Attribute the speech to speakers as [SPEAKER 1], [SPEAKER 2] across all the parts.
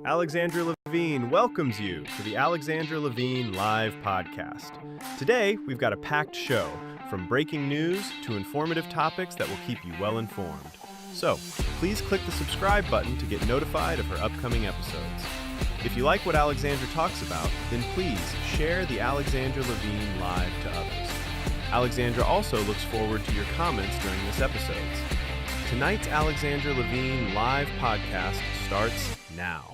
[SPEAKER 1] Alexandra Levine welcomes you to the Alexandra Levine Live Podcast. Today, we've got a packed show, from breaking news to informative topics that will keep you well informed. So, please click the subscribe button to get notified of her upcoming episodes. If you like what Alexandra talks about, then please share the Alexandra Levine Live to others. Alexandra also looks forward to your comments during this episode. Tonight's Alexandra Levine Live Podcast starts now.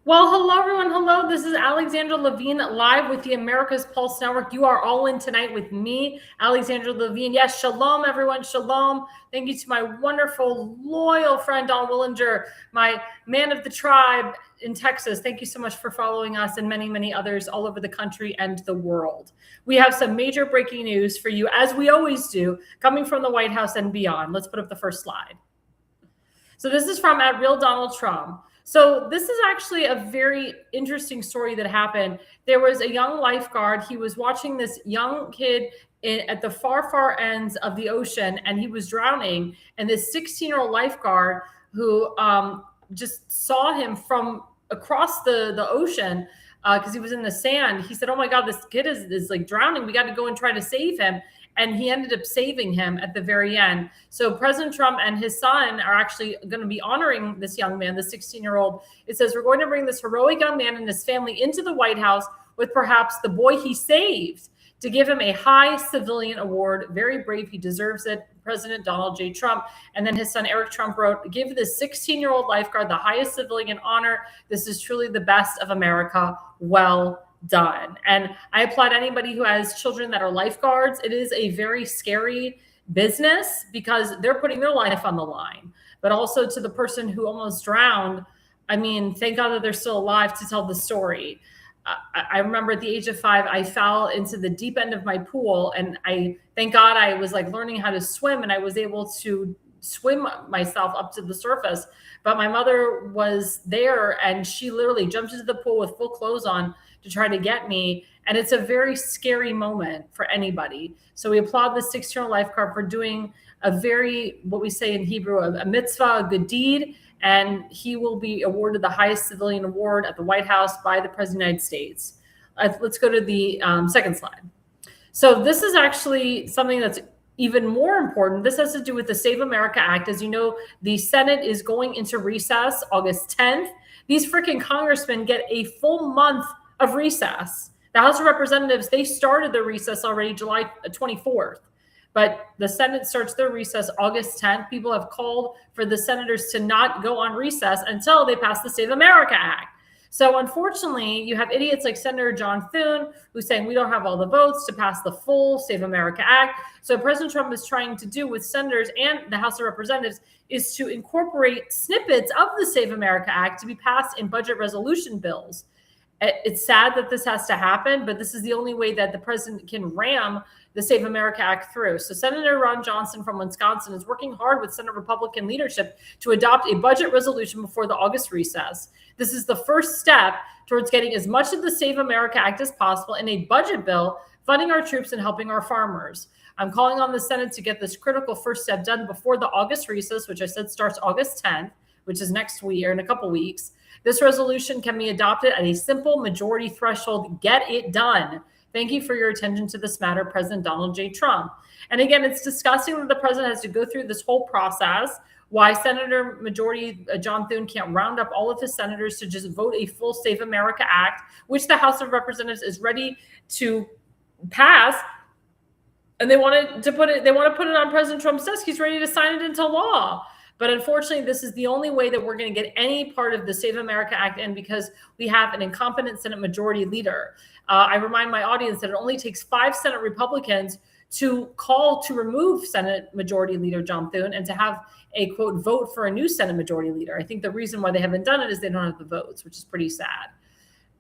[SPEAKER 2] Well, hello, everyone. Hello. This is Alexandra Levine live with the America's Pulse Network. You are all in tonight with me, Alexandra Levine. Yes, shalom, everyone. Shalom. Thank you to my wonderful, loyal friend, Don Willinger, my man of the tribe in Texas. Thank you so much for following us and many, many others all over the country and the world. We have some major breaking news for you, as we always do, coming from the White House and beyond. Let's put up the first slide. So this is from @RealDonaldTrump. So this is actually a very interesting story that happened. There was a young lifeguard. He was watching this young kid at the far, far ends of the ocean, and he was drowning. And this 16-year-old lifeguard who just saw him from across the ocean because he was in the sand. He said, "Oh my God, this kid is like drowning. We got to go and try to save him." And he ended up saving him at the very end. So President Trump and his son are actually going to be honoring this young man, the 16-year-old. It says, "We're going to bring this heroic young man and his family into the White House with perhaps the boy he saved to give him a high civilian award. Very brave. He deserves it. President Donald J. Trump." And then his son, Eric Trump, wrote, "Give this 16-year-old lifeguard the highest civilian honor. This is truly the best of America. Well done." And I applaud anybody who has children that are lifeguards. It is a very scary business because they're putting their life on the line. But also to the person who almost drowned, I mean, thank God that they're still alive to tell the story. I remember at the age of 5, I fell into the deep end of my pool, and thank God I was like learning how to swim, and I was able to swim myself up to the surface. But my mother was there, and she literally jumped into the pool with full clothes on to try to get me. And it's a very scary moment for anybody. So we applaud the 16-year-old lifeguard for doing a very, what we say in Hebrew, a mitzvah, a good deed. And he will be awarded the highest civilian award at the White House by the President of the United States. Let's go to the second slide. So this is actually something that's even more important. This has to do with the Save America Act. As you know, the Senate is going into recess August 10th. These freaking congressmen get a full month of recess. The House of Representatives, they started their recess already July 24th. But the Senate starts their recess August 10th. People have called for the senators to not go on recess until they pass the Save America Act. So unfortunately, you have idiots like Senator John Thune who's saying we don't have all the votes to pass the full Save America Act. So President Trump is trying to do with senators and the House of Representatives is to incorporate snippets of the Save America Act to be passed in budget resolution bills. It's sad that this has to happen, but this is the only way that the president can ram the Save America Act through. So Senator Ron Johnson from Wisconsin is working hard with Senate Republican leadership to adopt a budget resolution before the August recess. This is the first step towards getting as much of the Save America Act as possible in a budget bill, funding our troops and helping our farmers. I'm calling on the Senate to get this critical first step done before the August recess, which I said starts August 10th, which is next week or in a couple weeks. This resolution can be adopted at a simple majority threshold. Get it done. Thank you for your attention to this matter, President Donald J. Trump. And again, it's disgusting that the president has to go through this whole process. Why Senator Majority John Thune can't round up all of his senators to just vote a full Save America Act, which the House of Representatives is ready to pass. And they want to put it on President Trump's desk. He's ready to sign it into law. But unfortunately, this is the only way that we're going to get any part of the Save America Act in because we have an incompetent Senate Majority Leader. I remind my audience that it only takes 5 Senate Republicans to call to remove Senate Majority Leader John Thune and to have a, quote, vote for a new Senate Majority Leader. I think the reason why they haven't done it is they don't have the votes, which is pretty sad.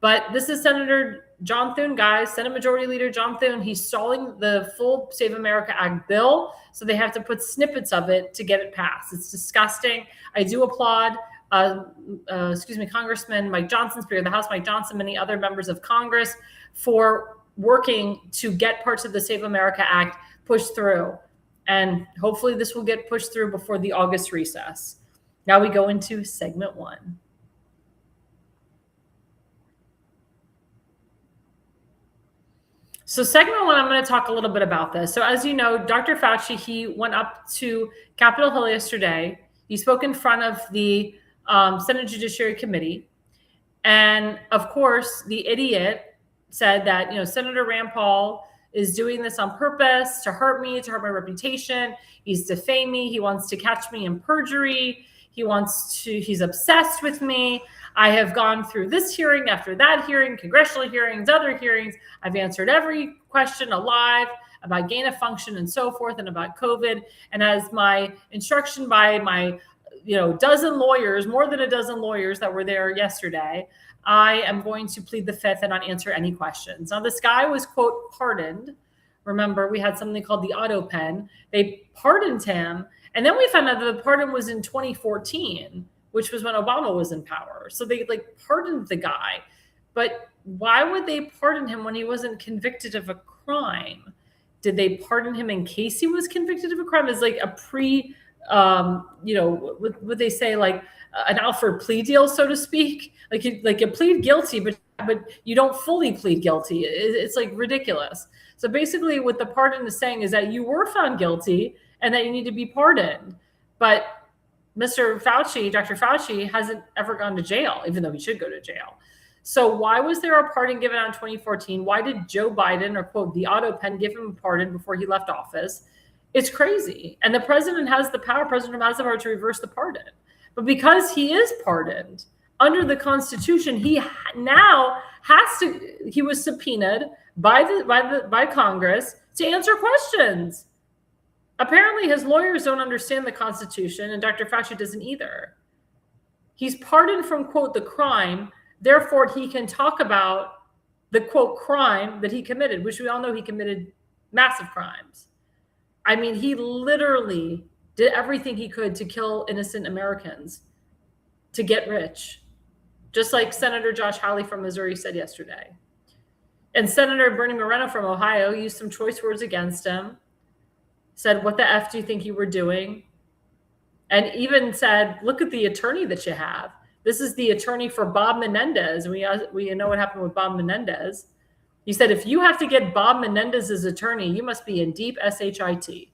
[SPEAKER 2] But this is Senator John Thune, guys, Senate Majority Leader John Thune. He's stalling the full Save America Act bill, so they have to put snippets of it to get it passed. It's disgusting. I do applaud, Congressman Mike Johnson, Speaker of the House Mike Johnson, many other members of Congress for working to get parts of the Save America Act pushed through. And hopefully this will get pushed through before the August recess. Now we go into segment 1. So segment 1, I'm going to talk a little bit about this. So as you know, Dr. Fauci, he went up to Capitol Hill yesterday. He spoke in front of the Senate Judiciary Committee. And of course, the idiot said that, Senator Rand Paul is doing this on purpose to hurt me, to hurt my reputation. He's defaming me. He wants to catch me in perjury. He's obsessed with me. I have gone through this hearing after that hearing, congressional hearings, other hearings. I've answered every question alive about gain of function and so forth, and about COVID. And as my instruction by my dozen lawyers, more than a dozen lawyers that were there yesterday, I am going to plead the fifth and not answer any questions. Now, this guy was, quote, pardoned. Remember, we had something called the auto pen. They pardoned him. And then we found out that the pardon was in 2014, which was when Obama was in power. So they pardoned the guy. But why would they pardon him when he wasn't convicted of a crime? Did they pardon him in case he was convicted of a crime? It's like a would they say an Alfred plea deal, so to speak? You plead guilty, but you don't fully plead guilty. It's ridiculous. So basically what the pardon is saying is that you were found guilty and that you need to be pardoned. But Mr. Fauci, Dr. Fauci, hasn't ever gone to jail, even though he should go to jail. So why was there a pardon given out in 2014? Why did Joe Biden, or quote, the auto pen, give him a pardon before he left office? It's crazy. And the president has the power, President has the power to reverse the pardon. But because he is pardoned under the Constitution, he now has to, he was subpoenaed by Congress to answer questions. Apparently his lawyers don't understand the Constitution, and Dr. Fauci doesn't either. He's pardoned from, quote, the crime. Therefore, he can talk about the, quote, crime that he committed, which we all know he committed massive crimes. I mean, he literally did everything he could to kill innocent Americans to get rich, just like Senator Josh Hawley from Missouri said yesterday. And Senator Bernie Moreno from Ohio used some choice words against him, said, what the F do you think you were doing? And even said, look at the attorney that you have. This is the attorney for Bob Menendez. We know what happened with Bob Menendez. He said, if you have to get Bob Menendez's attorney, you must be in deep SHIT.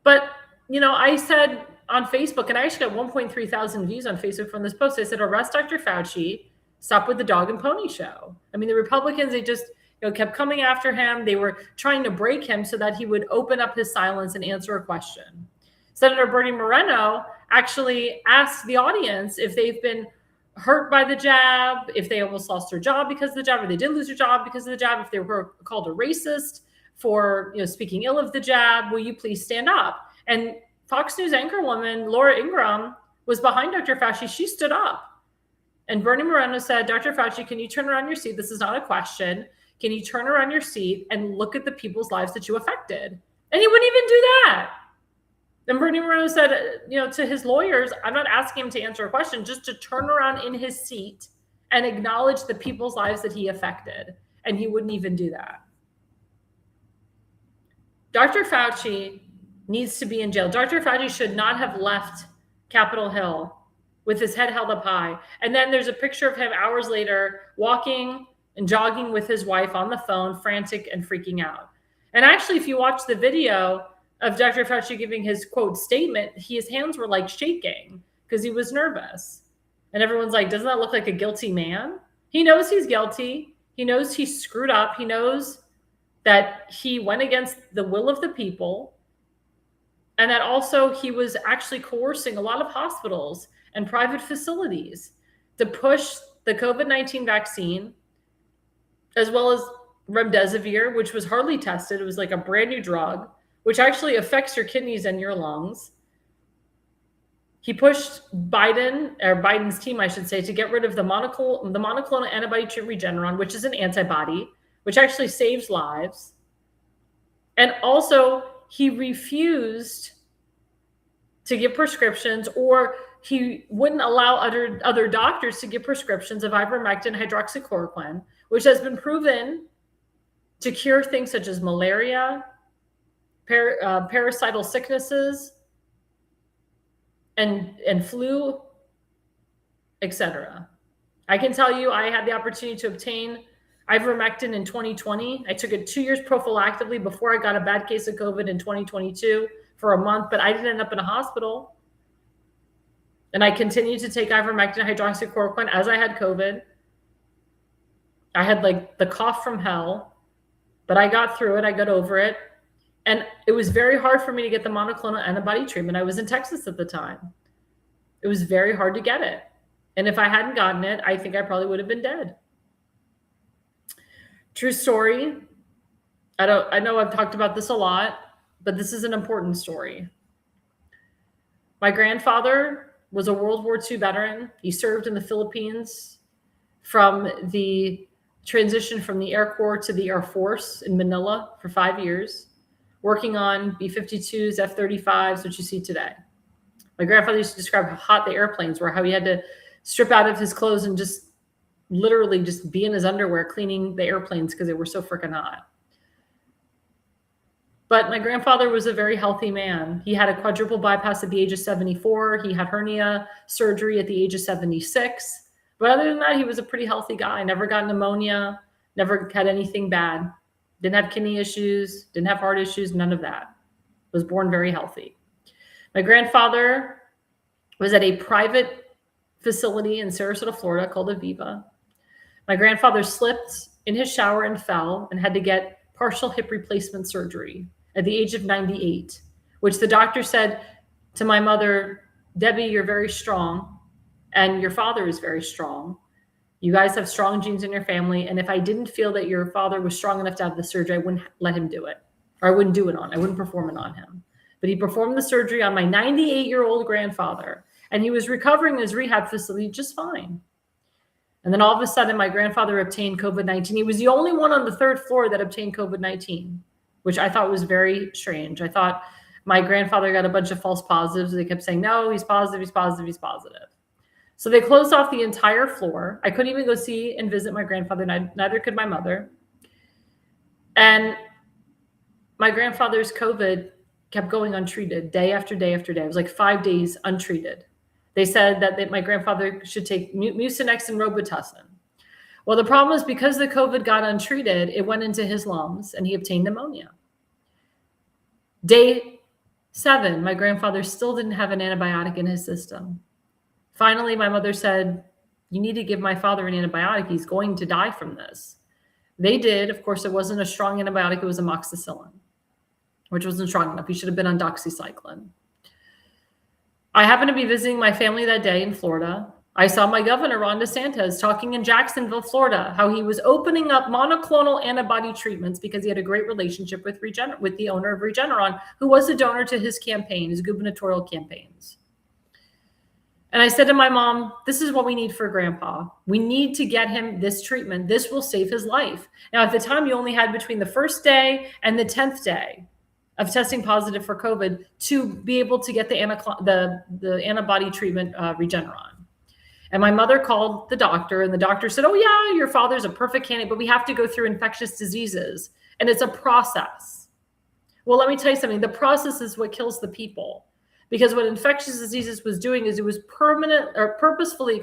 [SPEAKER 2] But, I said on Facebook, and I actually got 1.3 thousand views on Facebook from this post. I said, arrest Dr. Fauci, stop with the dog and pony show. I mean, the Republicans, they just kept coming after him. They were trying to break him so that he would open up his silence and answer a question. Senator Bernie Moreno actually asked the audience if they've been hurt by the jab, if they almost lost their job because of the jab, or they did lose their job because of the jab, if they were called a racist for speaking ill of the jab, will you please stand up? And Fox News anchorwoman Laura Ingraham was behind Dr. Fauci. She stood up. And Bernie Moreno said, Dr. Fauci, can you turn around your seat? This is not a question. Can you turn around your seat and look at the people's lives that you affected? And he wouldn't even do that. And Bernie Moreno said, to his lawyers, I'm not asking him to answer a question, just to turn around in his seat and acknowledge the people's lives that he affected. And he wouldn't even do that. Dr. Fauci needs to be in jail. Dr. Fauci should not have left Capitol Hill with his head held up high. And then there's a picture of him hours later walking and jogging with his wife on the phone, frantic and freaking out. And actually, if you watch the video of Dr. Fauci giving his, quote, statement, his hands were shaking because he was nervous. And everyone's like, doesn't that look like a guilty man? He knows he's guilty. He knows he screwed up. He knows that he went against the will of the people. And that also he was actually coercing a lot of hospitals and private facilities to push the COVID-19 vaccine, as well as remdesivir, which was hardly tested. It was like a brand new drug, which actually affects your kidneys and your lungs. He pushed Biden's team, I should say, to get rid of the monoclonal antibody treatment Regeneron, which is an antibody, which actually saves lives. And also, he refused to give prescriptions, or he wouldn't allow other doctors to give prescriptions of ivermectin, hydroxychloroquine, which has been proven to cure things such as malaria, parasital sicknesses and flu, etc. I can tell you I had the opportunity to obtain ivermectin in 2020. I took it 2 years prophylactically before I got a bad case of COVID in 2022 for a month, but I didn't end up in a hospital. And I continued to take ivermectin, hydroxychloroquine as I had COVID. I had like the cough from hell, but I got through it. I got over it. And it was very hard for me to get the monoclonal antibody treatment. I was in Texas at the time. It was very hard to get it. And if I hadn't gotten it, I think I probably would have been dead. True story. I know I've talked about this a lot, but this is an important story. My grandfather was a World War II veteran. He served in the Philippines from the transition from the Air Corps to the Air Force in Manila for 5 years, working on B-52s, F-35s, which you see today. My grandfather used to describe how hot the airplanes were, how he had to strip out of his clothes and just literally just be in his underwear cleaning the airplanes because they were so freaking hot. But my grandfather was a very healthy man. He had a quadruple bypass at the age of 74. He had hernia surgery at the age of 76. But other than that, he was a pretty healthy guy. Never got pneumonia, never had anything bad. Didn't have kidney issues, didn't have heart issues, none of that. Was born very healthy. My grandfather was at a private facility in Sarasota, Florida called Aviva. My grandfather slipped in his shower and fell and had to get partial hip replacement surgery at the age of 98, which the doctor said to my mother, Debbie, you're very strong and your father is very strong. You guys have strong genes in your family. And if I didn't feel that your father was strong enough to have the surgery, I wouldn't let him do it, or I wouldn't perform it on him. But he performed the surgery on my 98-year-old grandfather, and he was recovering in his rehab facility just fine. And then all of a sudden, my grandfather obtained COVID-19. He was the only one on the third floor that obtained COVID-19, which I thought was very strange. I thought my grandfather got a bunch of false positives. They kept saying, no, he's positive, he's positive, he's positive. So they closed off the entire floor. I couldn't even go see and visit my grandfather. Neither could my mother. And my grandfather's COVID kept going untreated day after day after day. It was like 5 days untreated. They said that my grandfather should take Mucinex and Robitussin. Well, the problem is because the COVID got untreated, it went into his lungs and he obtained pneumonia. Day 7, my grandfather still didn't have an antibiotic in his system. Finally, my mother said, you need to give my father an antibiotic. He's going to die from this. They did. Of course, it wasn't a strong antibiotic. It was amoxicillin, which wasn't strong enough. He should have been on doxycycline. I happened to be visiting my family that day in Florida. I saw my governor, Ron DeSantis, talking in Jacksonville, Florida, how he was opening up monoclonal antibody treatments because he had a great relationship with the owner of Regeneron, who was a donor to his campaign, his gubernatorial campaigns. And I said to my mom, this is what we need for Grandpa. We need to get him this treatment. This will save his life. Now, at the time, you only had between the first day and the 10th day of testing positive for COVID to be able to get the antibody treatment Regeneron. And my mother called the doctor, and the doctor said, oh, yeah, your father's a perfect candidate, but we have to go through infectious diseases, and it's a process. Well, let me tell you something. The process is what kills the people. Because what infectious diseases was doing is it was purposefully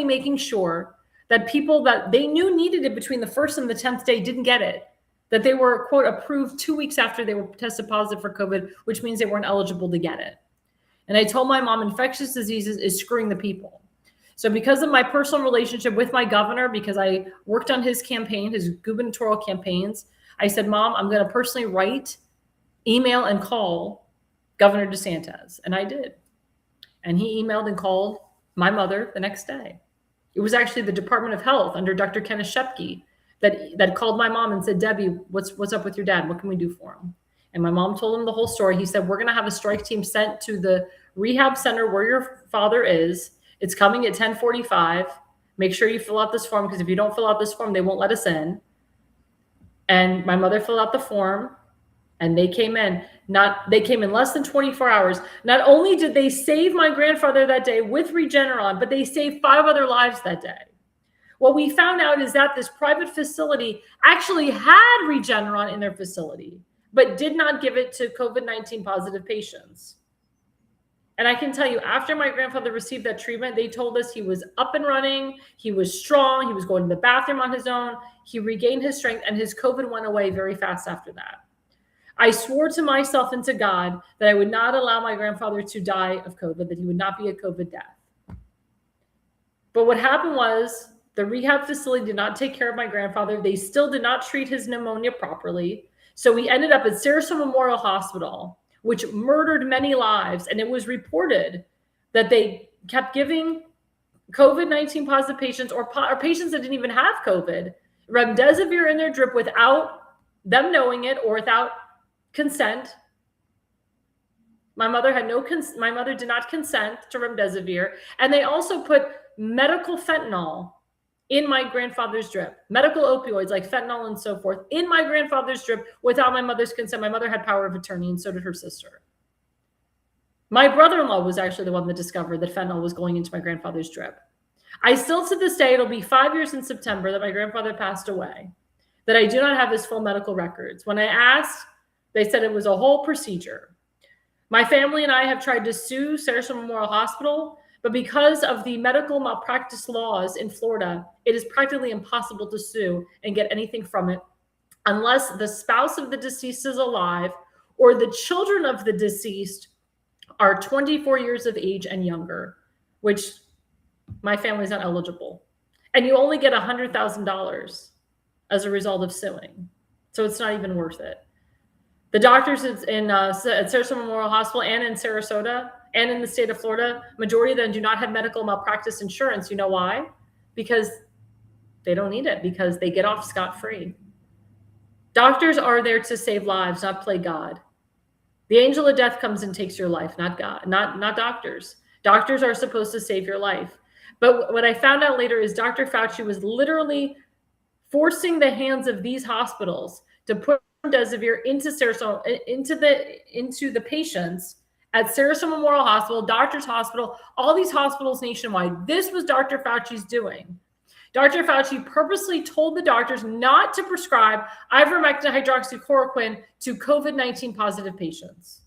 [SPEAKER 2] making sure that people that they knew needed it between the first and the 10th day didn't get it, that they were, quote, approved 2 weeks after they were tested positive for COVID, which means they weren't eligible to get it. And I told my mom, infectious diseases is screwing the people. So because of my personal relationship with my governor, because I worked on his campaign, his gubernatorial campaigns, I said, Mom, I'm going to personally write, email, and call Governor DeSantis. And I did. And he emailed and called my mother the next day. It was actually the Department of Health under Dr. Kenneth Shepke that called my mom and said, Debbie, what's up with your dad? What can we do for him? And my mom told him the whole story. He said, we're going to have a strike team sent to the rehab center where your father is. It's coming at 10:45. Make sure you fill out this form, because if you don't fill out this form, they won't let us in. And my mother filled out the form, and they came in. They came in less than 24 hours. Not only did they save my grandfather that day with Regeneron, but they saved 5 other lives that day. What we found out is that this private facility actually had Regeneron in their facility, but did not give it to COVID-19 positive patients. And I can tell you, after my grandfather received that treatment, they told us he was up and running, he was strong, he was going to the bathroom on his own, he regained his strength, and his COVID went away very fast after that. I swore to myself and to God that I would not allow my grandfather to die of COVID, that he would not be a COVID death. But what happened was the rehab facility did not take care of my grandfather. They still did not treat his pneumonia properly. So we ended up at Sarasota Memorial Hospital, which murdered many lives. And it was reported that they kept giving COVID-19 positive patients or patients that didn't even have COVID remdesivir in their drip without them knowing it or without consent. My mother did not consent to remdesivir. And they also put medical fentanyl in my grandfather's drip, medical opioids like fentanyl and so forth in my grandfather's drip without my mother's consent. My mother had power of attorney and so did her sister. My brother-in-law was actually the one that discovered that fentanyl was going into my grandfather's drip. I still to this day, it'll be 5 years in September that my grandfather passed away, that I do not have his full medical records. When I asked, they said it was a whole procedure. My family and I have tried to sue Sarasota Memorial Hospital, but because of the medical malpractice laws in Florida, it is practically impossible to sue and get anything from it unless the spouse of the deceased is alive or the children of the deceased are 24 years of age and younger, which my family's not eligible. And you only get $100,000 as a result of suing. So it's not even worth it. The doctors at Sarasota Memorial Hospital and in Sarasota and in the state of Florida, majority of them do not have medical malpractice insurance. You know why? Because they don't need it, because they get off scot-free. Doctors are there to save lives, not play God. The angel of death comes and takes your life, not God, not doctors. Doctors are supposed to save your life. But what I found out later is Dr. Fauci was literally forcing the hands of these hospitals to put remdesivir into the patients at Sarasota Memorial Hospital, Doctors Hospital, all these hospitals nationwide. This was Dr. Fauci's doing. Dr. Fauci purposely told the doctors not to prescribe ivermectin hydroxychloroquine to COVID-19 positive patients.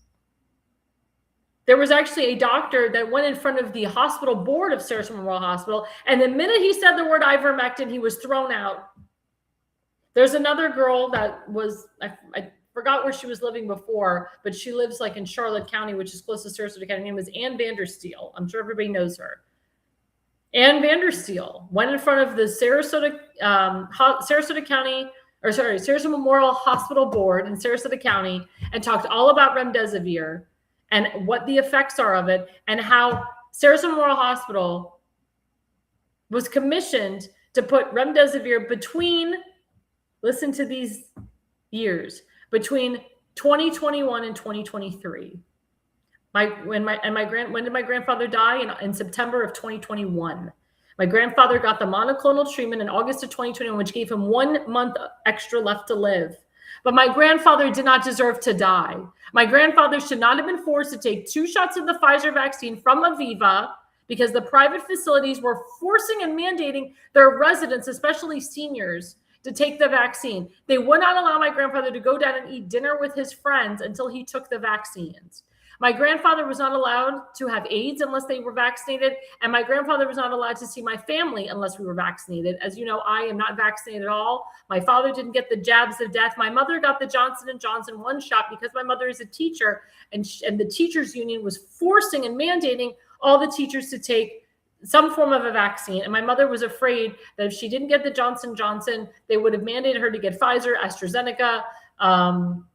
[SPEAKER 2] There was actually a doctor that went in front of the hospital board of Sarasota Memorial Hospital, and the minute he said the word ivermectin, he was thrown out. There's another girl that was, I forgot where she was living before, but she lives like in Charlotte County, which is close to Sarasota County. Her name was Ann Vandersteel. I'm sure everybody knows her. Ann Vandersteel went in front of the Sarasota Memorial Hospital Board in Sarasota County and talked all about remdesivir and what the effects are of it and how Sarasota Memorial Hospital was commissioned to put remdesivir between, listen to these years, between 2021 and 2023. When did my grandfather die? In September of 2021. My grandfather got the monoclonal treatment in August of 2021, which gave him 1 month extra left to live. But my grandfather did not deserve to die. My grandfather should not have been forced to take 2 shots of the Pfizer vaccine from Aviva because the private facilities were forcing and mandating their residents, especially seniors, to take the vaccine. They would not allow my grandfather to go down and eat dinner with his friends until he took the vaccines. My grandfather was not allowed to have AIDS unless they were vaccinated, and my grandfather was not allowed to see my family unless we were vaccinated. As you know, I am not vaccinated at all. My father didn't get the jabs of death. My mother got the Johnson & Johnson 1 shot because my mother is a teacher, and the teachers union was forcing and mandating all the teachers to take some form of a vaccine. And my mother was afraid that if she didn't get the Johnson & Johnson, they would have mandated her to get Pfizer, AstraZeneca,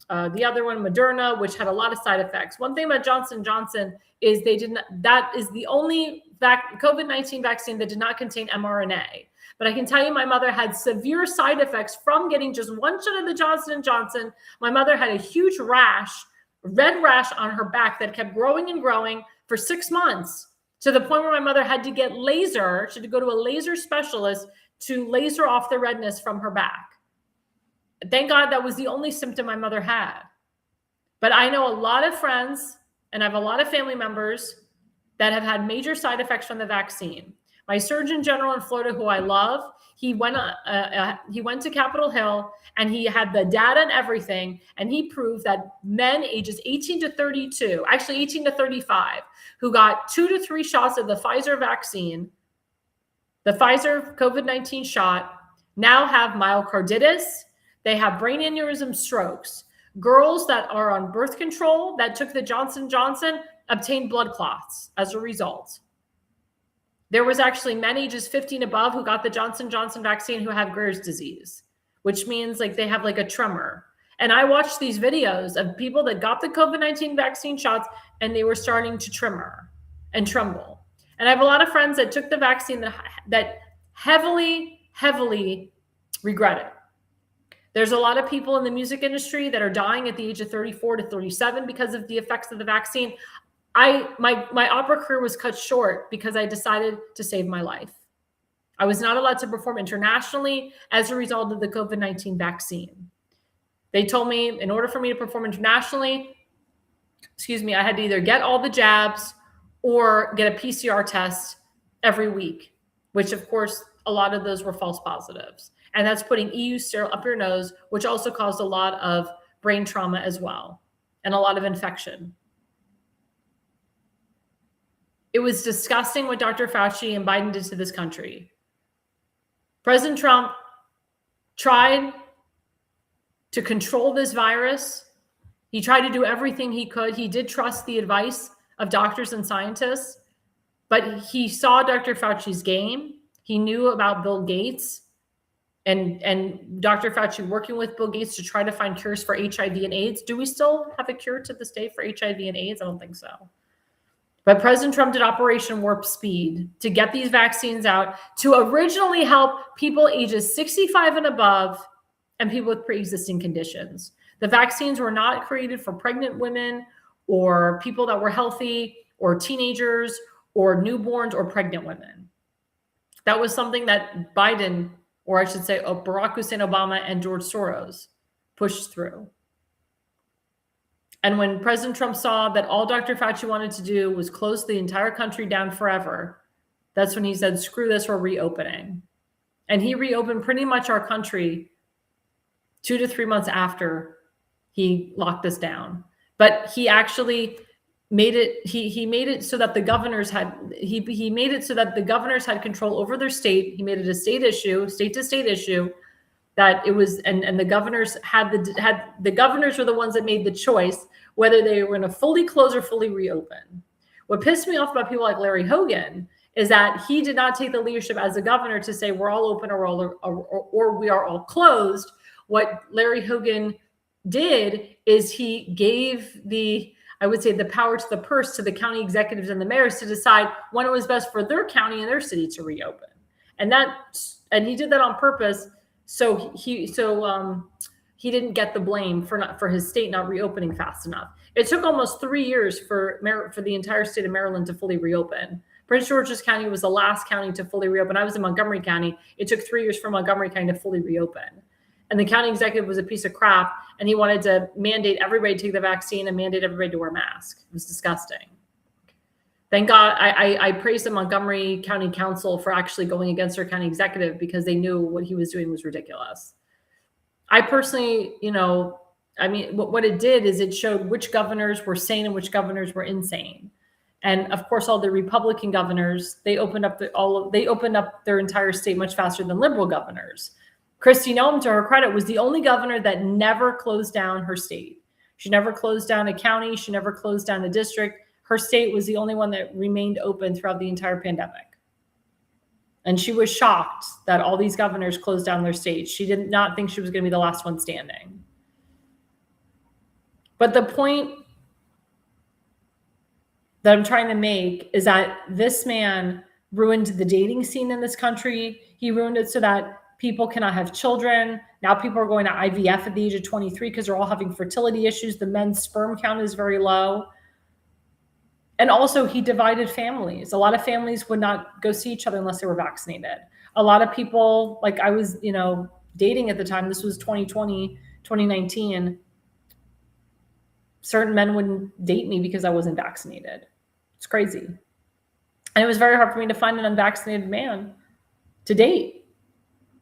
[SPEAKER 2] the other one, Moderna, which had a lot of side effects. One thing about Johnson & Johnson is that is the only COVID-19 vaccine that did not contain mRNA. But I can tell you my mother had severe side effects from getting just 1 shot of the Johnson & Johnson. My mother had a huge rash, red rash on her back that kept growing and growing for 6 months, to the point where my mother had to get laser. She had to go to a laser specialist to laser off the redness from her back. Thank God that was the only symptom my mother had. But I know a lot of friends and I have a lot of family members that have had major side effects from the vaccine. My Surgeon General in Florida, who I love, he went to Capitol Hill and he had the data and everything, and he proved that men ages 18 to 32, actually 18 to 35, who got 2 to 3 shots of the Pfizer vaccine, the Pfizer COVID-19 shot, now have myocarditis. They have brain aneurysm strokes. Girls that are on birth control that took the Johnson & Johnson obtained blood clots as a result. There was actually men ages 15 above who got the Johnson & Johnson vaccine who have Graves' disease, which means like they have like a tremor. And I watched these videos of people that got the COVID-19 vaccine shots and they were starting to tremor and tremble. And I have a lot of friends that took the vaccine that heavily regret it. There's a lot of people in the music industry that are dying at the age of 34 to 37 because of the effects of the vaccine. My opera career was cut short because I decided to save my life. I was not allowed to perform internationally as a result of the COVID-19 vaccine. They told me in order for me to perform internationally, I had to either get all the jabs or get a PCR test every week, which of course, a lot of those were false positives. And that's putting EU sterile up your nose, which also caused a lot of brain trauma as well, and a lot of infection. It was disgusting what Dr. Fauci and Biden did to this country. President Trump tried to control this virus. He tried to do everything he could. He did trust the advice of doctors and scientists, but he saw Dr. Fauci's game. He knew about Bill Gates and Dr. Fauci working with Bill Gates to try to find cures for HIV and AIDS. Do we still have a cure to this day for HIV and AIDS? I don't think so. But President Trump did Operation Warp Speed to get these vaccines out to originally help people ages 65 and above and people with pre-existing conditions. The vaccines were not created for pregnant women or people that were healthy or teenagers or newborns or pregnant women. That was something that Biden, or I should say Barack Hussein Obama and George Soros pushed through. And when President Trump saw that all Dr. Fauci wanted to do was close the entire country down forever, that's when he said, screw this, we're reopening. And he reopened pretty much our country 2 to 3 months after he locked us down. But he actually made it, he made it so that the governors had, he made it so that the governors had control over their state. He made it a state issue, state to state issue, that it was, and the governors the governors were the ones that made the choice whether they were going to fully close or fully reopen. What pissed me off about people like Larry Hogan is that he did not take the leadership as a governor to say we're all open or we are all closed. What Larry Hogan did is he gave the power to the purse to the county executives and the mayors to decide when it was best for their county and their city to reopen. And he did that on purpose. So he didn't get the blame for his state not reopening fast enough. It took almost 3 years for the entire state of Maryland to fully reopen. Prince George's County was the last county to fully reopen. I was in Montgomery County. It took 3 years for Montgomery County to fully reopen. And the county executive was a piece of crap, and he wanted to mandate everybody to take the vaccine and mandate everybody to wear masks. It was disgusting. Thank God I praised the Montgomery County Council for actually going against their county executive because they knew what he was doing was ridiculous. I personally, what it did is it showed which governors were sane and which governors were insane. And of course, all the Republican governors, they opened up their entire state much faster than liberal governors. Kristi Noem, to her credit, was the only governor that never closed down her state. She never closed down a county. She never closed down a district. Her state was the only one that remained open throughout the entire pandemic. And she was shocked that all these governors closed down their states. She did not think she was going to be the last one standing. But the point that I'm trying to make is that this man ruined the dating scene in this country. He ruined it so that people cannot have children. Now people are going to IVF at the age of 23 because they're all having fertility issues. The men's sperm count is very low. And also he divided families. A lot of families would not go see each other unless they were vaccinated. A lot of people, like I was, dating at the time, this was 2020, 2019. Certain men wouldn't date me because I wasn't vaccinated. It's crazy. And it was very hard for me to find an unvaccinated man to date.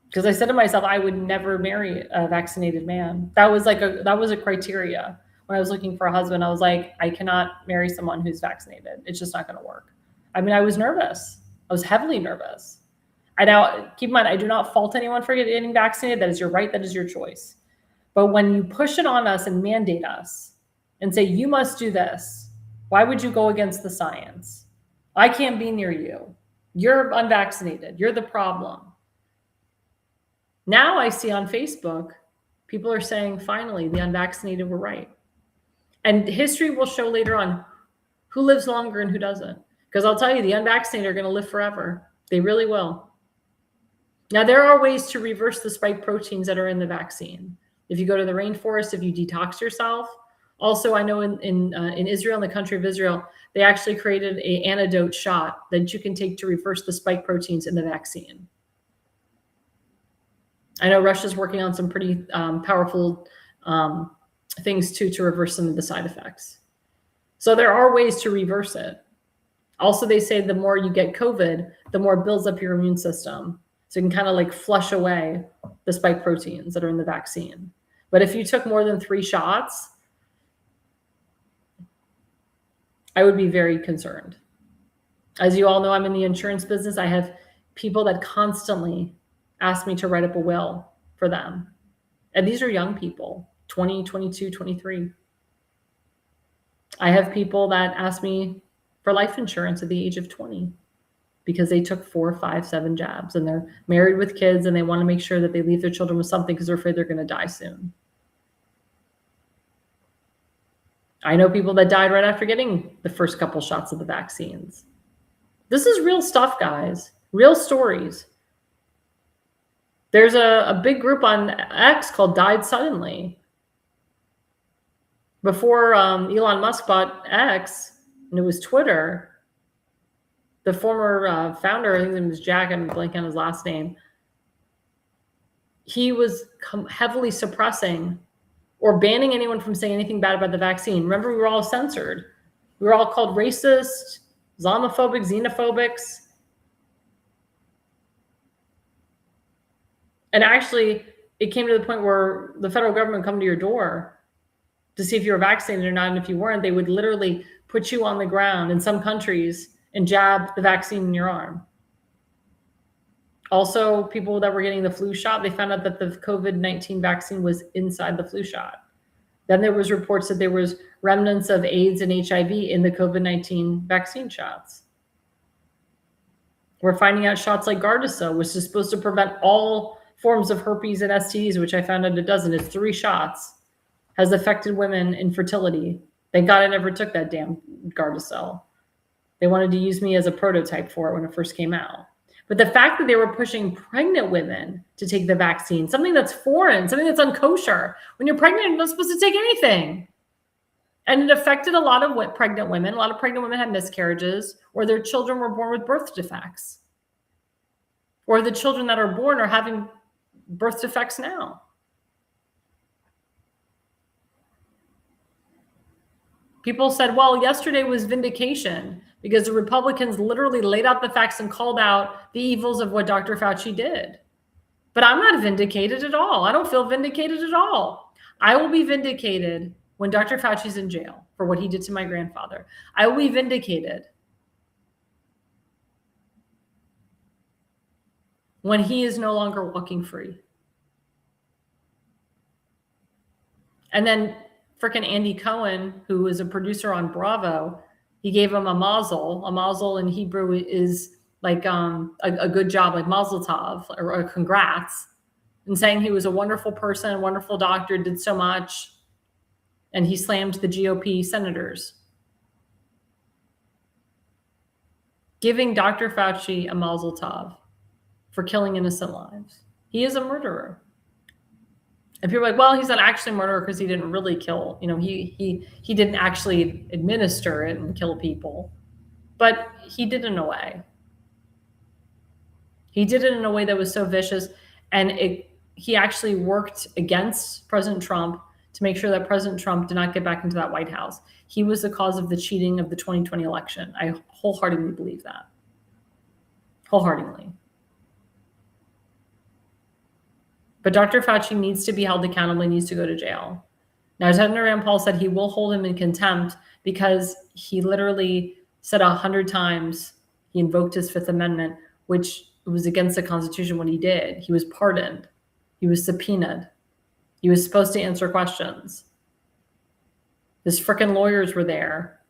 [SPEAKER 2] Because I said to myself, I would never marry a vaccinated man. That was a criteria. When I was looking for a husband, I was like, I cannot marry someone who's vaccinated. It's just not going to work. I mean, I was nervous. I was heavily nervous. I now keep in mind, I do not fault anyone for getting vaccinated. That is your right. That is your choice. But when you push it on us and mandate us and say, you must do this, why would you go against the science? I can't be near you. You're unvaccinated. You're the problem. Now I see on Facebook, people are saying, finally, the unvaccinated were right. And history will show later on who lives longer and who doesn't. Because I'll tell you, the unvaccinated are going to live forever. They really will. Now, there are ways to reverse the spike proteins that are in the vaccine. If you go to the rainforest, if you detox yourself. Also, I know in Israel, in the country of Israel, they actually created an antidote shot that you can take to reverse the spike proteins in the vaccine. I know Russia's working on some pretty powerful things too to reverse some of the side effects. So there are ways to reverse it. Also, they say the more you get COVID, the more it builds up your immune system. So you can kind of like flush away the spike proteins that are in the vaccine. But if you took more than 3 shots, I would be very concerned. As you all know, I'm in the insurance business. I have people that constantly ask me to write up a will for them. And these are young people, 20, 22, 23. I have people that ask me for life insurance at the age of 20 because they took 4, 5, 7 jabs and they're married with kids and they want to make sure that they leave their children with something because they're afraid they're going to die soon. I know people that died right after getting the first couple shots of the vaccines. This is real stuff, guys. Real stories. There's a big group on X called Died Suddenly. Before Elon Musk bought X, and it was Twitter, the former founder, I think his name was Jack, I'm blanking on his last name, he was heavily suppressing or banning anyone from saying anything bad about the vaccine. Remember, we were all censored. We were all called racist, Islamophobic, xenophobics. And actually, it came to the point where the federal government would come to your door to see if you were vaccinated or not. And if you weren't, they would literally put you on the ground in some countries and jab the vaccine in your arm. Also, people that were getting the flu shot, they found out that the COVID-19 vaccine was inside the flu shot. Then there was reports that there was remnants of AIDS and HIV in the COVID-19 vaccine shots. We're finding out shots like Gardasil, which is supposed to prevent all forms of herpes and STDs, which I found out it doesn't. It's 3 shots, has affected women infertility. Thank God I never took that damn Gardasil. They wanted to use me as a prototype for it when it first came out. But the fact that they were pushing pregnant women to take the vaccine, something that's foreign, something that's unkosher. When you're pregnant, you're not supposed to take anything. And it affected a lot of pregnant women. A lot of pregnant women had miscarriages, or their children were born with birth defects. Or the children that are born are having birth defects now. People said, well, yesterday was vindication because the Republicans literally laid out the facts and called out the evils of what Dr. Fauci did. But I'm not vindicated at all. I don't feel vindicated at all. I will be vindicated when Dr. Fauci's in jail for what he did to my grandfather. I will be vindicated when he is no longer walking free. And then freaking Andy Cohen, who is a producer on Bravo, he gave him a mazel. A mazel in Hebrew is like a good job, like mazel tov, or congrats, and saying he was a wonderful person, a wonderful doctor, did so much. And he slammed the GOP senators. Giving Dr. Fauci a mazel tov for killing innocent lives. He is a murderer. And people are like, well, he's not actually a murderer because he didn't really kill. You know, he didn't actually administer it and kill people. But he did it in a way. He did it in a way that was so vicious. And he actually worked against President Trump to make sure that President Trump did not get back into that White House. He was the cause of the cheating of the 2020 election. I wholeheartedly believe that. wholeheartedly. But Dr. Fauci needs to be held accountable. He needs to go to jail. Now, Senator Rand Paul said he will hold him in contempt because he literally said 100 times he invoked his Fifth Amendment, which was against the Constitution when he did. He was pardoned. He was subpoenaed. He was supposed to answer questions. His frickin' lawyers were there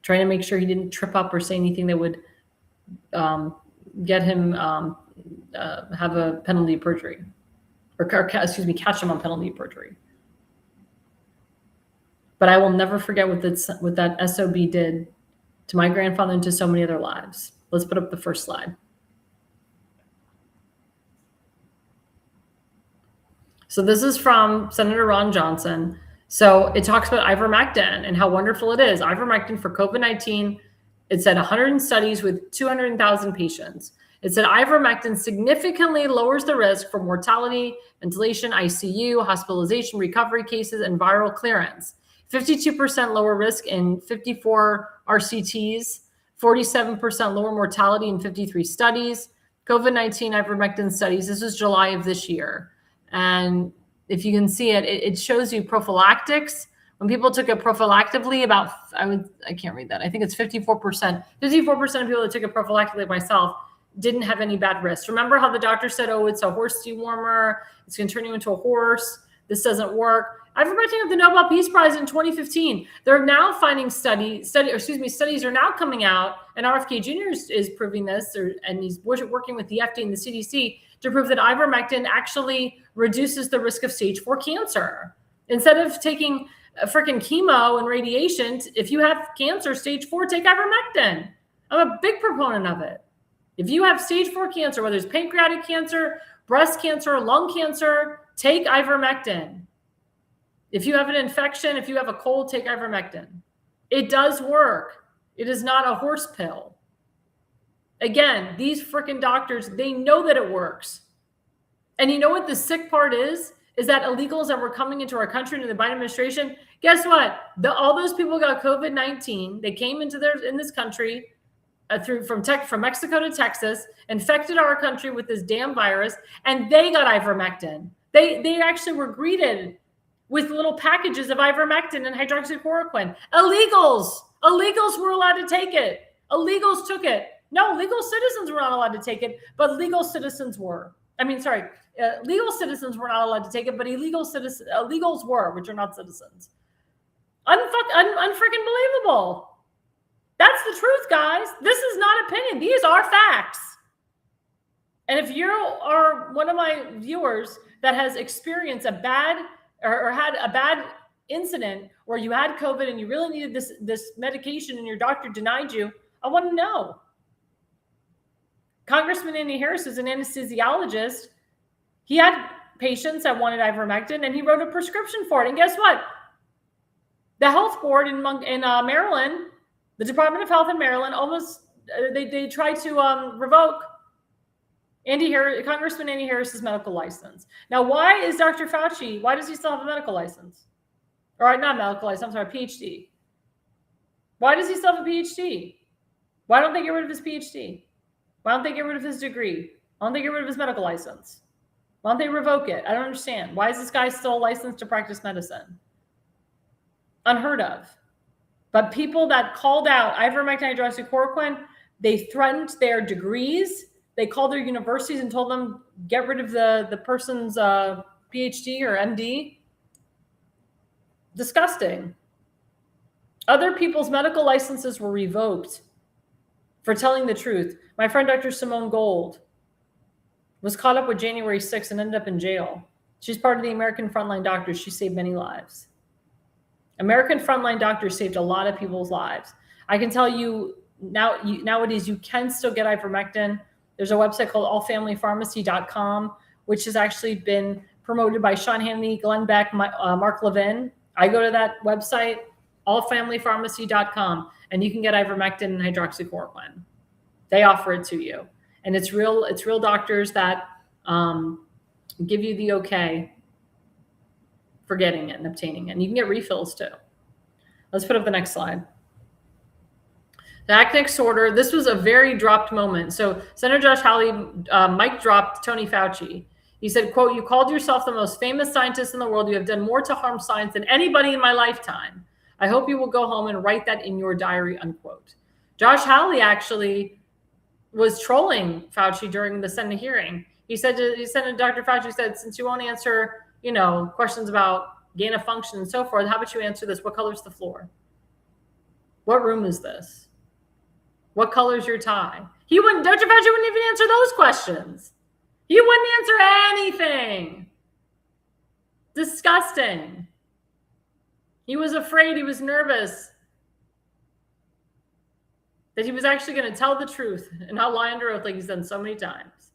[SPEAKER 2] trying to make sure he didn't trip up or say anything that would get him have a penalty of perjury. Or catch him on penalty of perjury. But I will never forget what that SOB did to my grandfather and to so many other lives. Let's put up the first slide. So this is from Senator Ron Johnson. So it talks about ivermectin and how wonderful it is. Ivermectin for COVID-19, it said 100 studies with 200,000 patients. It said ivermectin significantly lowers the risk for mortality, ventilation, ICU, hospitalization, recovery cases, and viral clearance. 52% lower risk in 54 RCTs, 47% lower mortality in 53 studies. COVID-19 ivermectin studies, this was July of this year. And if you can see it, it shows you prophylactics. When people took it prophylactically, I can't read that. I think it's 54%. 54% of people that took it prophylactically, like myself, didn't have any bad risks. Remember how the doctor said, oh, it's a horse dewormer. It's going to turn you into a horse. This doesn't work. Ivermectin got the Nobel Peace Prize in 2015. They're now finding studies are now coming out, and RFK Jr. is proving this, and he's working with the FDA and the CDC to prove that ivermectin actually reduces the risk of stage 4 cancer. Instead of taking a freaking chemo and radiation, if you have cancer, stage 4, take ivermectin. I'm a big proponent of it. If you have stage 4 cancer, whether it's pancreatic cancer, breast cancer, lung cancer, take ivermectin. If you have an infection, if you have a cold, take ivermectin. It does work. It is not a horse pill. Again, these freaking doctors, they know that it works. And you know what the sick part is that illegals that were coming into our country, into the Biden administration, guess what? All those people got COVID-19. They came in this country from Mexico to Texas, infected our country with this damn virus, and they got ivermectin. They actually were greeted with little packages of ivermectin and hydroxychloroquine. Illegals were allowed to take it. Illegals took it. No, legal citizens were not allowed to take it, but legal citizens were. Legal citizens were not allowed to take it, but illegals were, which are not citizens. Unfreaking believable. That's the truth, guys. This is not opinion. These are facts. And if you are one of my viewers that has experienced a bad or had a bad incident where you had COVID and you really needed this medication and your doctor denied you, I want to know. Congressman Andy Harris is an anesthesiologist. He had patients that wanted ivermectin and he wrote a prescription for it. And guess what? The health board in Maryland, the Department of Health in Maryland, they tried to revoke Congressman Andy Harris's medical license. Now, why is Dr. Fauci, why does he still have a medical license? Or not medical license, I'm sorry, PhD. Why does he still have a PhD? Why don't they get rid of his PhD? Why don't they get rid of his degree? Why don't they get rid of his medical license? Why don't they revoke it? I don't understand. Why is this guy still licensed to practice medicine? Unheard of. But people that called out ivermectin, hydroxychloroquine, they threatened their degrees. They called their universities and told them, get rid of the person's PhD or MD. Disgusting. Other people's medical licenses were revoked for telling the truth. My friend, Dr. Simone Gold, was caught up with January 6th and ended up in jail. She's part of the American Frontline Doctors. She saved many lives. American Frontline Doctors saved a lot of people's lives. I can tell you nowadays you can still get ivermectin. There's a website called allfamilypharmacy.com, which has actually been promoted by Sean Hannity, Glenn Beck, Mark Levin. I go to that website, allfamilypharmacy.com, and you can get ivermectin and hydroxychloroquine. They offer it to you. And it's real doctors that give you the okay for getting it and obtaining it. And you can get refills too. Let's put up the next slide. The act next order, this was a very dropped moment. So Senator Josh Hawley mic dropped Tony Fauci. He said, quote, "You called yourself the most famous scientist in the world. You have done more to harm science than anybody in my lifetime. I hope you will go home and write that in your diary," unquote. Josh Hawley actually was trolling Fauci during the Senate hearing. He said to Dr. Fauci, said, "Since you won't answer, questions about gain of function and so forth, how about you answer this? What color's the floor? What room is this? What color's your tie?" Dr. Fauci wouldn't even answer those questions. He wouldn't answer anything. Disgusting. He was afraid, he was nervous that he was actually going to tell the truth and not lie under oath like he's done so many times.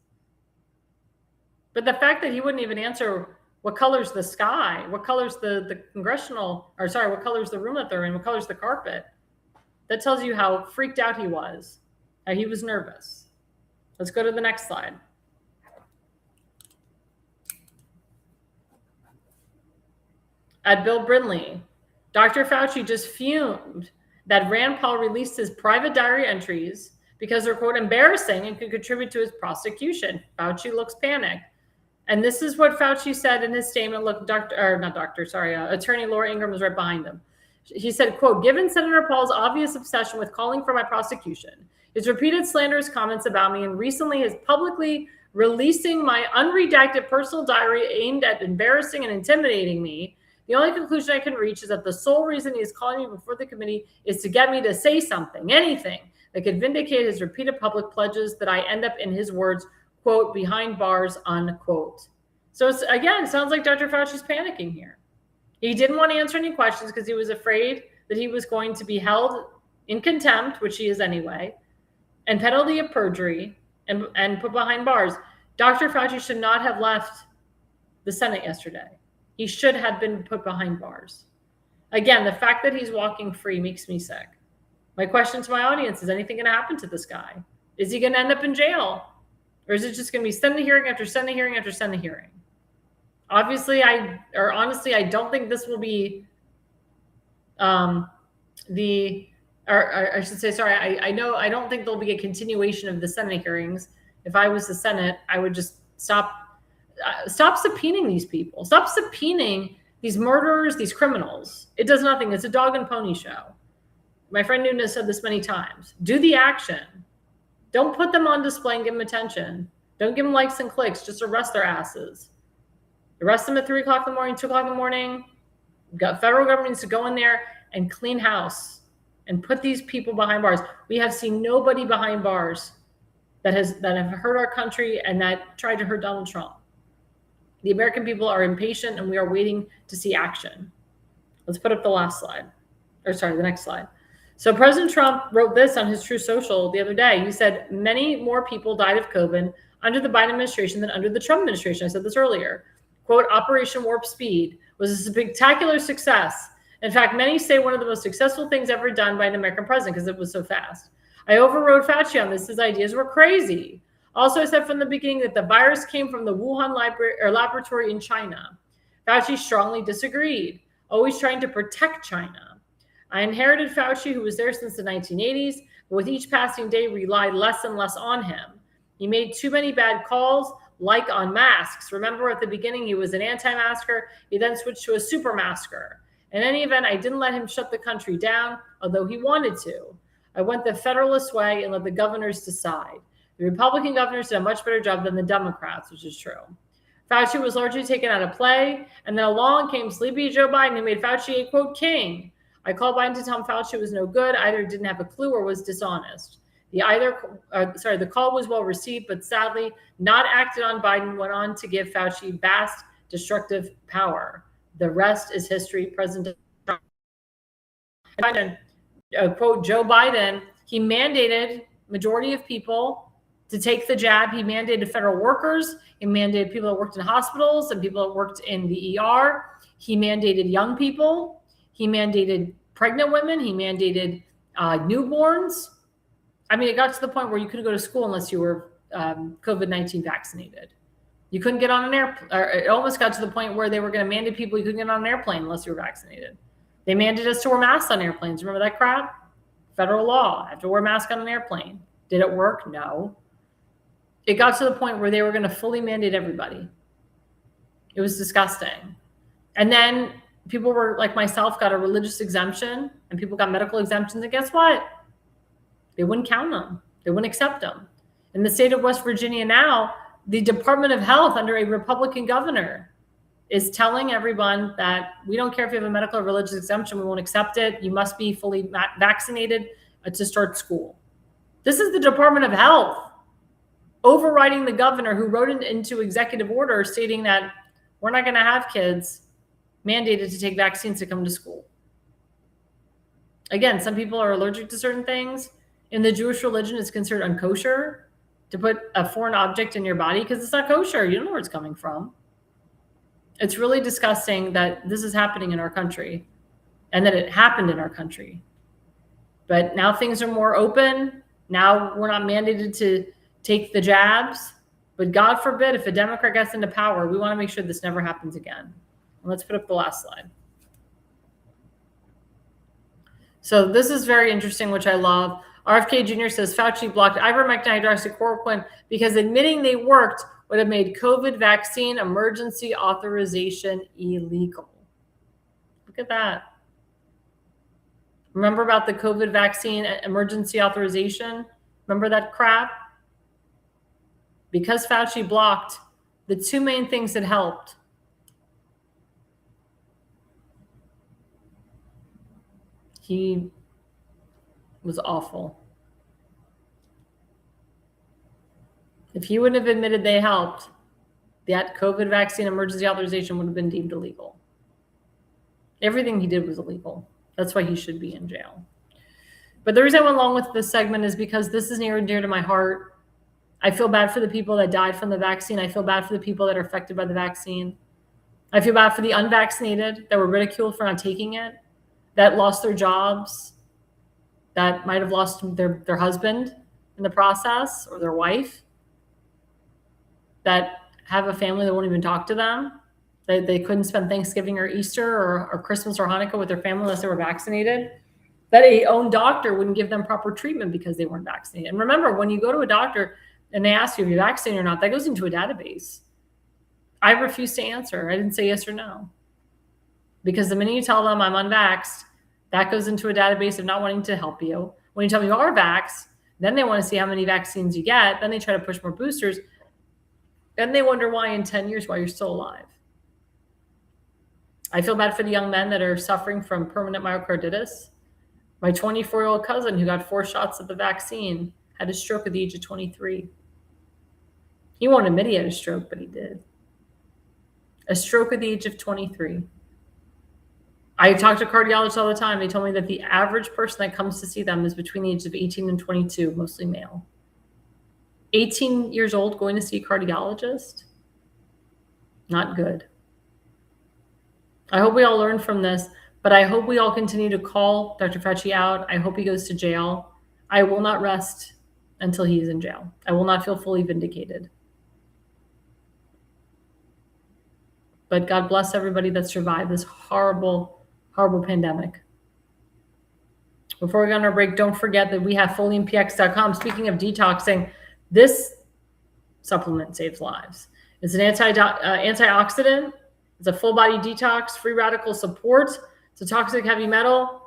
[SPEAKER 2] But the fact that he wouldn't even answer what color's the sky, what color's the what color's the room that they're in, what color's the carpet, that tells you how freaked out he was, how he was nervous. Let's go to the next slide. At Bill Brindley, Dr. Fauci just fumed that Rand Paul released his private diary entries because they're, quote, embarrassing and could contribute to his prosecution. Fauci looks panicked. And this is what Fauci said in his statement. Look, Attorney Laura Ingraham was right behind him. He said, quote, "Given Senator Paul's obvious obsession with calling for my prosecution, his repeated slanderous comments about me, and recently his publicly releasing my unredacted personal diary aimed at embarrassing and intimidating me, the only conclusion I can reach is that the sole reason he is calling me before the committee is to get me to say something, anything, that could vindicate his repeated public pledges that I end up, in his words, quote, behind bars, unquote." So it sounds like Dr. Fauci's panicking here. He didn't want to answer any questions because he was afraid that he was going to be held in contempt, which he is anyway, and penalty of perjury and put behind bars. Dr. Fauci should not have left the Senate yesterday. He should have been put behind bars. Again, the fact that he's walking free makes me sick. My question to my audience is anything going to happen to this guy? Is he going to end up in jail? Or is it just going to be Senate hearing after Senate hearing after Senate hearing? Honestly, I don't think this will be I don't think there'll be a continuation of the Senate hearings. If I was the Senate, I would just stop subpoenaing these people. Stop subpoenaing these murderers, these criminals. It does nothing. It's a dog and pony show. My friend Nuna has said this many times. Do the action. Don't put them on display and give them attention. Don't give them likes and clicks. Just arrest their asses. Arrest them at 3 o'clock in the morning, 2 o'clock in the morning. Federal government needs to go in there and clean house and put these people behind bars. We have seen nobody behind bars that have hurt our country and that tried to hurt Donald Trump. The American people are impatient and we are waiting to see action. Let's put up the next slide. So President Trump wrote this on his Truth Social the other day. He said, "Many more people died of COVID under the Biden administration than under the Trump administration." I said this earlier. Quote, "Operation Warp Speed was a spectacular success. In fact, many say one of the most successful things ever done by an American president because it was so fast. I overrode Fauci on this. His ideas were crazy. Also, I said from the beginning that the virus came from the Wuhan laboratory in China. Fauci strongly disagreed, always trying to protect China. I inherited Fauci, who was there since the 1980s, but with each passing day, relied less and less on him. He made too many bad calls, like on masks. Remember at the beginning, he was an anti-masker. He then switched to a super masker. In any event, I didn't let him shut the country down, although he wanted to. I went the Federalist way and let the governors decide. The Republican governors did a much better job than the Democrats, which is true. Fauci was largely taken out of play, and then along came sleepy Joe Biden, who made Fauci a, quote, king. I called Biden to tell him Fauci was no good, either didn't have a clue or was dishonest. The call was well received, but sadly not acted on. Biden went on to give Fauci vast destructive power. The rest is history. President Trump. Biden, quote, Joe Biden, he mandated majority of people to take the jab. He mandated federal workers. He mandated people that worked in hospitals and people that worked in the ER. He mandated young people. He mandated pregnant women. He mandated newborns. I mean, it got to the point where you couldn't go to school unless you were COVID-19 vaccinated. You couldn't get on an airplane. It almost got to the point where they were going to mandate people you couldn't get on an airplane unless you were vaccinated. They mandated us to wear masks on airplanes. Remember that crap? federal law. I have to wear a mask on an airplane. Did it work? No. It got to the point where they were going to fully mandate everybody. It was disgusting. And then people were like myself, got a religious exemption, and people got medical exemptions. And guess what? They wouldn't count them. They wouldn't accept them. In the state of West Virginia now, the Department of Health under a Republican governor is telling everyone that we don't care if you have a medical or religious exemption, we won't accept it. You must be fully vaccinated to start school. This is the Department of Health overriding the governor who wrote it into executive order stating that we're not going to have kids mandated to take vaccines to come to school. Again, some people are allergic to certain things. In the Jewish religion, it's considered unkosher to put a foreign object in your body because it's not kosher. You don't know where it's coming from. It's really disgusting that this is happening in our country and that it happened in our country. But now things are more open. Now we're not mandated to take the jabs. But God forbid, if a Democrat gets into power, we want to make sure this never happens again. And let's put up the last slide. So this is very interesting, which I love. RFK Jr. says Fauci blocked ivermectin hydroxychloroquine because admitting they worked would have made COVID vaccine emergency authorization illegal. Look at that. Remember about the COVID vaccine emergency authorization? Remember that crap? Because Fauci blocked the two main things that helped. He was awful. If he wouldn't have admitted they helped, that COVID vaccine emergency authorization would have been deemed illegal. Everything he did was illegal. That's why he should be in jail. But the reason I went along with this segment is because this is near and dear to my heart. I feel bad for the people that died from the vaccine. I feel bad for the people that are affected by the vaccine. I feel bad for the unvaccinated that were ridiculed for not taking it, that lost their jobs, that might have lost their husband in the process or their wife, that have a family that won't even talk to them, that they couldn't spend Thanksgiving or Easter or Christmas or Hanukkah with their family unless they were vaccinated, that a own doctor wouldn't give them proper treatment because they weren't vaccinated. And remember, when you go to a doctor and they ask you if you're vaccinated or not, that goes into a database. I refuse to answer. I didn't say yes or no. Because the minute you tell them I'm unvaxxed, that goes into a database of not wanting to help you. When you tell me you are vaxxed, then they want to see how many vaccines you get. Then they try to push more boosters. Then they wonder why in 10 years, why you're still alive. I feel bad for the young men that are suffering from permanent myocarditis. My 24-year-old cousin who got 4 shots of the vaccine had a stroke at the age of 23. He won't admit he had a stroke, but he did. A stroke at the age of 23. I talk to cardiologists all the time. They told me that the average person that comes to see them is between the ages of 18 and 22, mostly male. 18 years old going to see a cardiologist? Not good. I hope we all learn from this, but I hope we all continue to call Dr. Fauci out. I hope he goes to jail. I will not rest until he is in jail. I will not feel fully vindicated. But God bless everybody that survived this horrible, horrible pandemic. Before we go on our break, don't forget that we have FoliumPX.com. Speaking of detoxing, this supplement saves lives. It's an antioxidant. It's a full body detox, free radical support. It's a toxic heavy metal.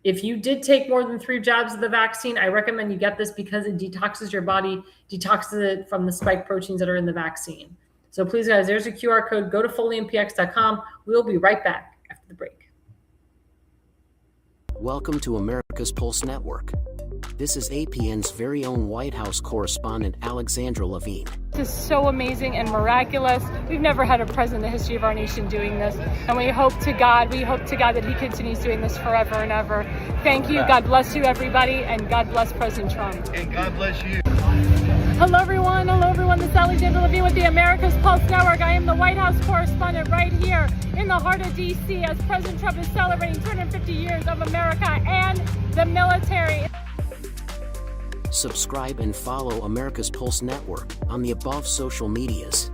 [SPEAKER 2] If you did take more than 3 jabs of the vaccine, I recommend you get this because it detoxes your body, detoxes it from the spike proteins that are in the vaccine. So please, guys, there's a QR code. Go to FoliumPX.com. We'll be right back after the break.
[SPEAKER 3] Welcome to America's Pulse Network. This is APN's very own White House correspondent, Alexandra Levine.
[SPEAKER 4] This is so amazing and miraculous. We've never had a president in the history of our nation doing this. And we hope to God that he continues doing this forever and ever. Thank you. God bless you, everybody. And God bless President Trump.
[SPEAKER 5] And God bless you.
[SPEAKER 4] Hello, everyone. Hello, everyone. This is Alexandra Levine with the America's Pulse Network. I am the White House correspondent right here in the heart of D.C. as President Trump is celebrating 250 years of America and the military.
[SPEAKER 3] Subscribe and follow America's Pulse Network on the above social medias.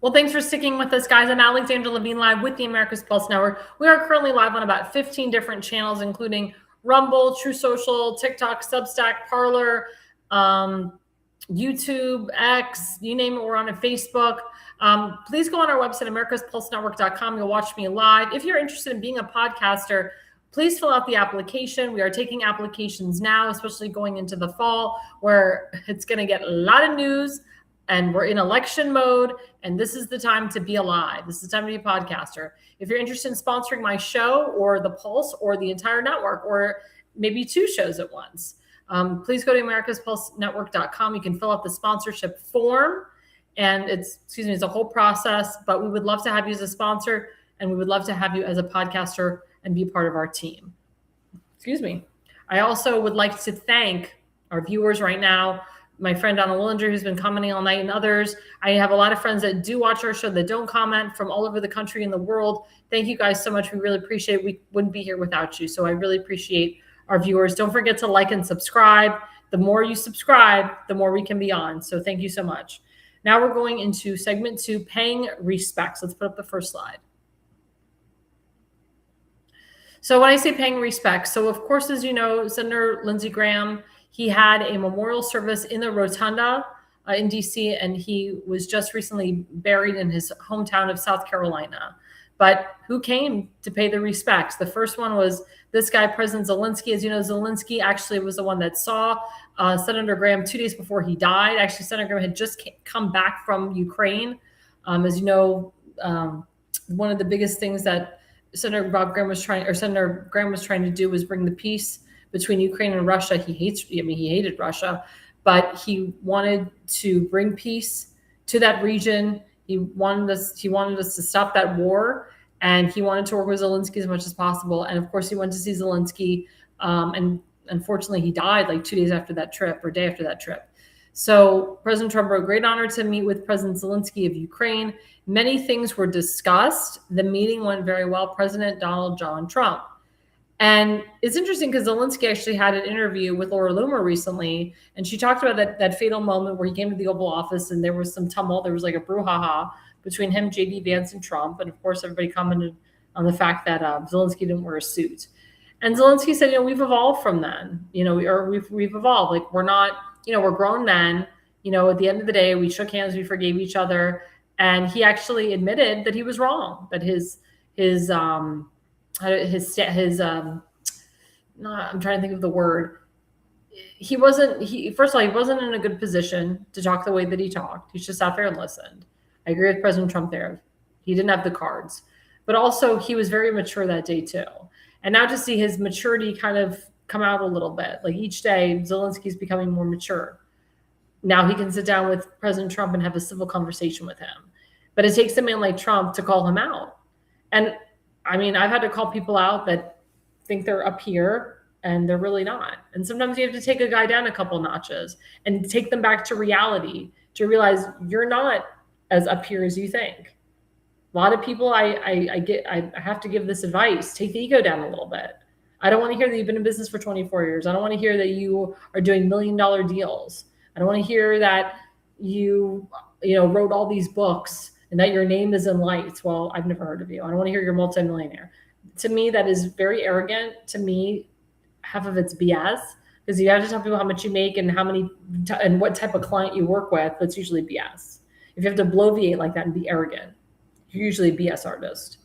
[SPEAKER 2] Well, thanks for sticking with us, guys. I'm Alexandra Levine, live with the America's Pulse Network. We are currently live on about 15 different channels, including Rumble, True Social, TikTok, Substack, Parler, YouTube, X, you name it, we're on Facebook. Please go on our website, americaspulsenetwork.com. You'll watch me live. If you're interested in being a podcaster, please fill out the application. We are taking applications now, especially going into the fall, where it's going to get a lot of news and we're in election mode. And this is the time to be alive. This is the time to be a podcaster. If you're interested in sponsoring my show or the Pulse or the entire network, or maybe 2 shows at once, please go to americaspulsenetwork.com. You can fill out the sponsorship form, and it's a whole process, but we would love to have you as a sponsor, and we would love to have you as a podcaster and be part of our team. I also would like to thank our viewers right now, my friend Donna Willinger, who's been commenting all night, and others. I have a lot of friends that do watch our show that don't comment from all over the country and the world. Thank you guys so much. We really appreciate it. We wouldn't be here without you. So I really appreciate our viewers. Don't forget to like and subscribe. The more you subscribe, the more we can be on. So thank you so much. Now we're going into segment 2, paying respects. Let's put up the first slide. So when I say paying respects, so of course, as you know, Senator Lindsey Graham, he had a memorial service in the Rotunda in DC, and he was just recently buried in his hometown of South Carolina. But who came to pay the respects? The first one was this guy, President Zelensky. As you know, Zelensky actually was the one that saw Senator Graham 2 days before he died. Actually, Senator Graham had just come back from Ukraine. As you know, one of the biggest things that Senator Graham was trying to do was bring the peace between Ukraine and Russia. He hated Russia, but he wanted to bring peace to that region. He wanted us to stop that war, and he wanted to work with Zelensky as much as possible. And of course, he went to see Zelensky, and unfortunately, he died like 2 days after that trip, or day after that trip. So President Trump wrote, "Great honor to meet with President Zelensky of Ukraine. Many things were discussed. The meeting went very well. President Donald John Trump." And it's interesting because Zelensky actually had an interview with Laura Loomer recently, and she talked about that fatal moment where he came to the Oval Office and there was some tumult. There was like a brouhaha between him, J.D. Vance, and Trump. And of course, everybody commented on the fact that Zelensky didn't wear a suit. And Zelensky said, we've evolved from then. We've evolved. Like, we're not, we're grown men. At the end of the day, we shook hands, we forgave each other. And he actually admitted that he was wrong, that I'm trying to think of the word. First of all, he wasn't in a good position to talk the way that he talked. He just sat there and listened. I agree with President Trump there. He didn't have the cards, but also he was very mature that day too. And now to see his maturity kind of come out a little bit, like each day, Zelensky's becoming more mature. Now he can sit down with President Trump and have a civil conversation with him. But it takes a man like Trump to call him out. And I've had to call people out that think they're up here and they're really not. And sometimes you have to take a guy down a couple notches and take them back to reality to realize you're not as up here as you think. A lot of people, I have to give this advice: take the ego down a little bit. I don't want to hear that you've been in business for 24 years. I don't want to hear that you are doing $1 million deals. I don't want to hear that you wrote all these books and that your name is in lights. Well, I've never heard of you. I don't want to hear you're a multimillionaire. To me, that is very arrogant. To me, half of it's BS, because you have to tell people how much you make and and what type of client you work with. That's usually BS. If you have to bloviate like that and be arrogant, you're usually a BS artist.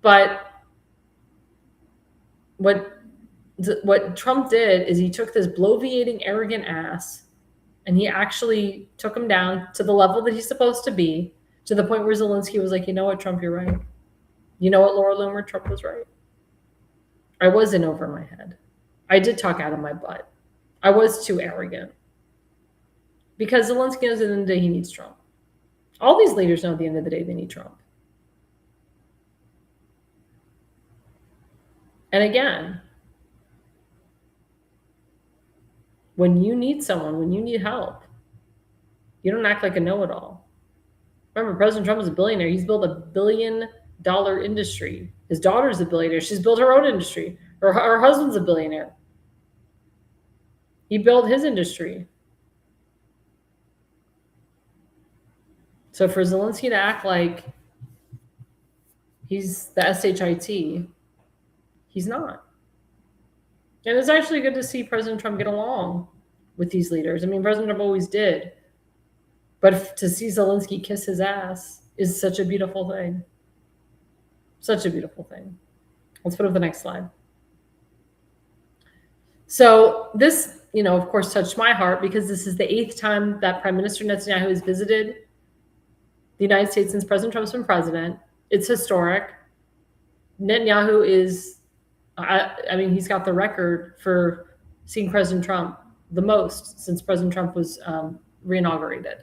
[SPEAKER 2] But what Trump did is he took this bloviating, arrogant ass, and he actually took him down to the level that he's supposed to be, to the point where Zelensky was like, you know what, Trump, you're right. You know what, Laura Loomer, Trump was right. I was in over my head. I did talk out of my butt. I was too arrogant. Because Zelensky knows at the end of the day he needs Trump. All these leaders know at the end of the day they need Trump. And again, when you need someone, when you need help, you don't act like a know-it-all. Remember, President Trump is a billionaire. He's built $1 billion industry. His daughter's a billionaire. She's built her own industry. Her husband's a billionaire. He built his industry. So for Zelensky to act like he's the SHIT, he's not. And it's actually good to see President Trump get along with these leaders. I mean, President Trump always did. But to see Zelensky kiss his ass is such a beautiful thing. Such a beautiful thing. Let's put up the next slide. So this, of course, touched my heart because this is the 8th time that Prime Minister Netanyahu has visited the United States since President Trump's been president. It's historic. Netanyahu is, he's got the record for seeing President Trump the most since President Trump was reinaugurated.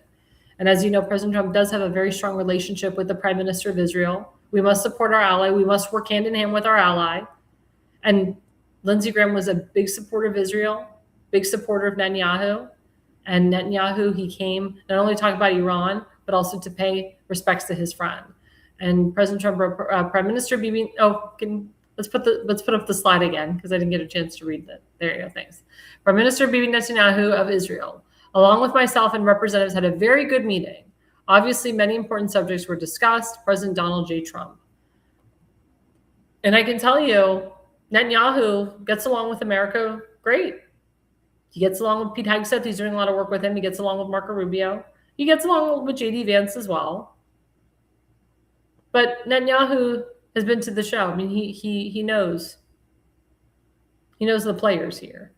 [SPEAKER 2] And as you know, President Trump does have a very strong relationship with the Prime Minister of Israel. We must support our ally. We must work hand in hand with our ally. And Lindsey Graham was a big supporter of Israel, big supporter of Netanyahu. And Netanyahu, he came not only to talk about Iran, but also to pay respects to his friend. And President Trump, Prime Minister Bibi, let's put up the slide again because I didn't get a chance to read that. There you go, thanks. Prime Minister Bibi Netanyahu of Israel, along with myself and representatives, had a very good meeting. Obviously, many important subjects were discussed. President Donald J. Trump. And I can tell you, Netanyahu gets along with America great. He gets along with Pete Hegseth. He's doing a lot of work with him. He gets along with Marco Rubio. He gets along with J.D. Vance as well. But Netanyahu has been to the show. I mean, he knows. He knows the players here.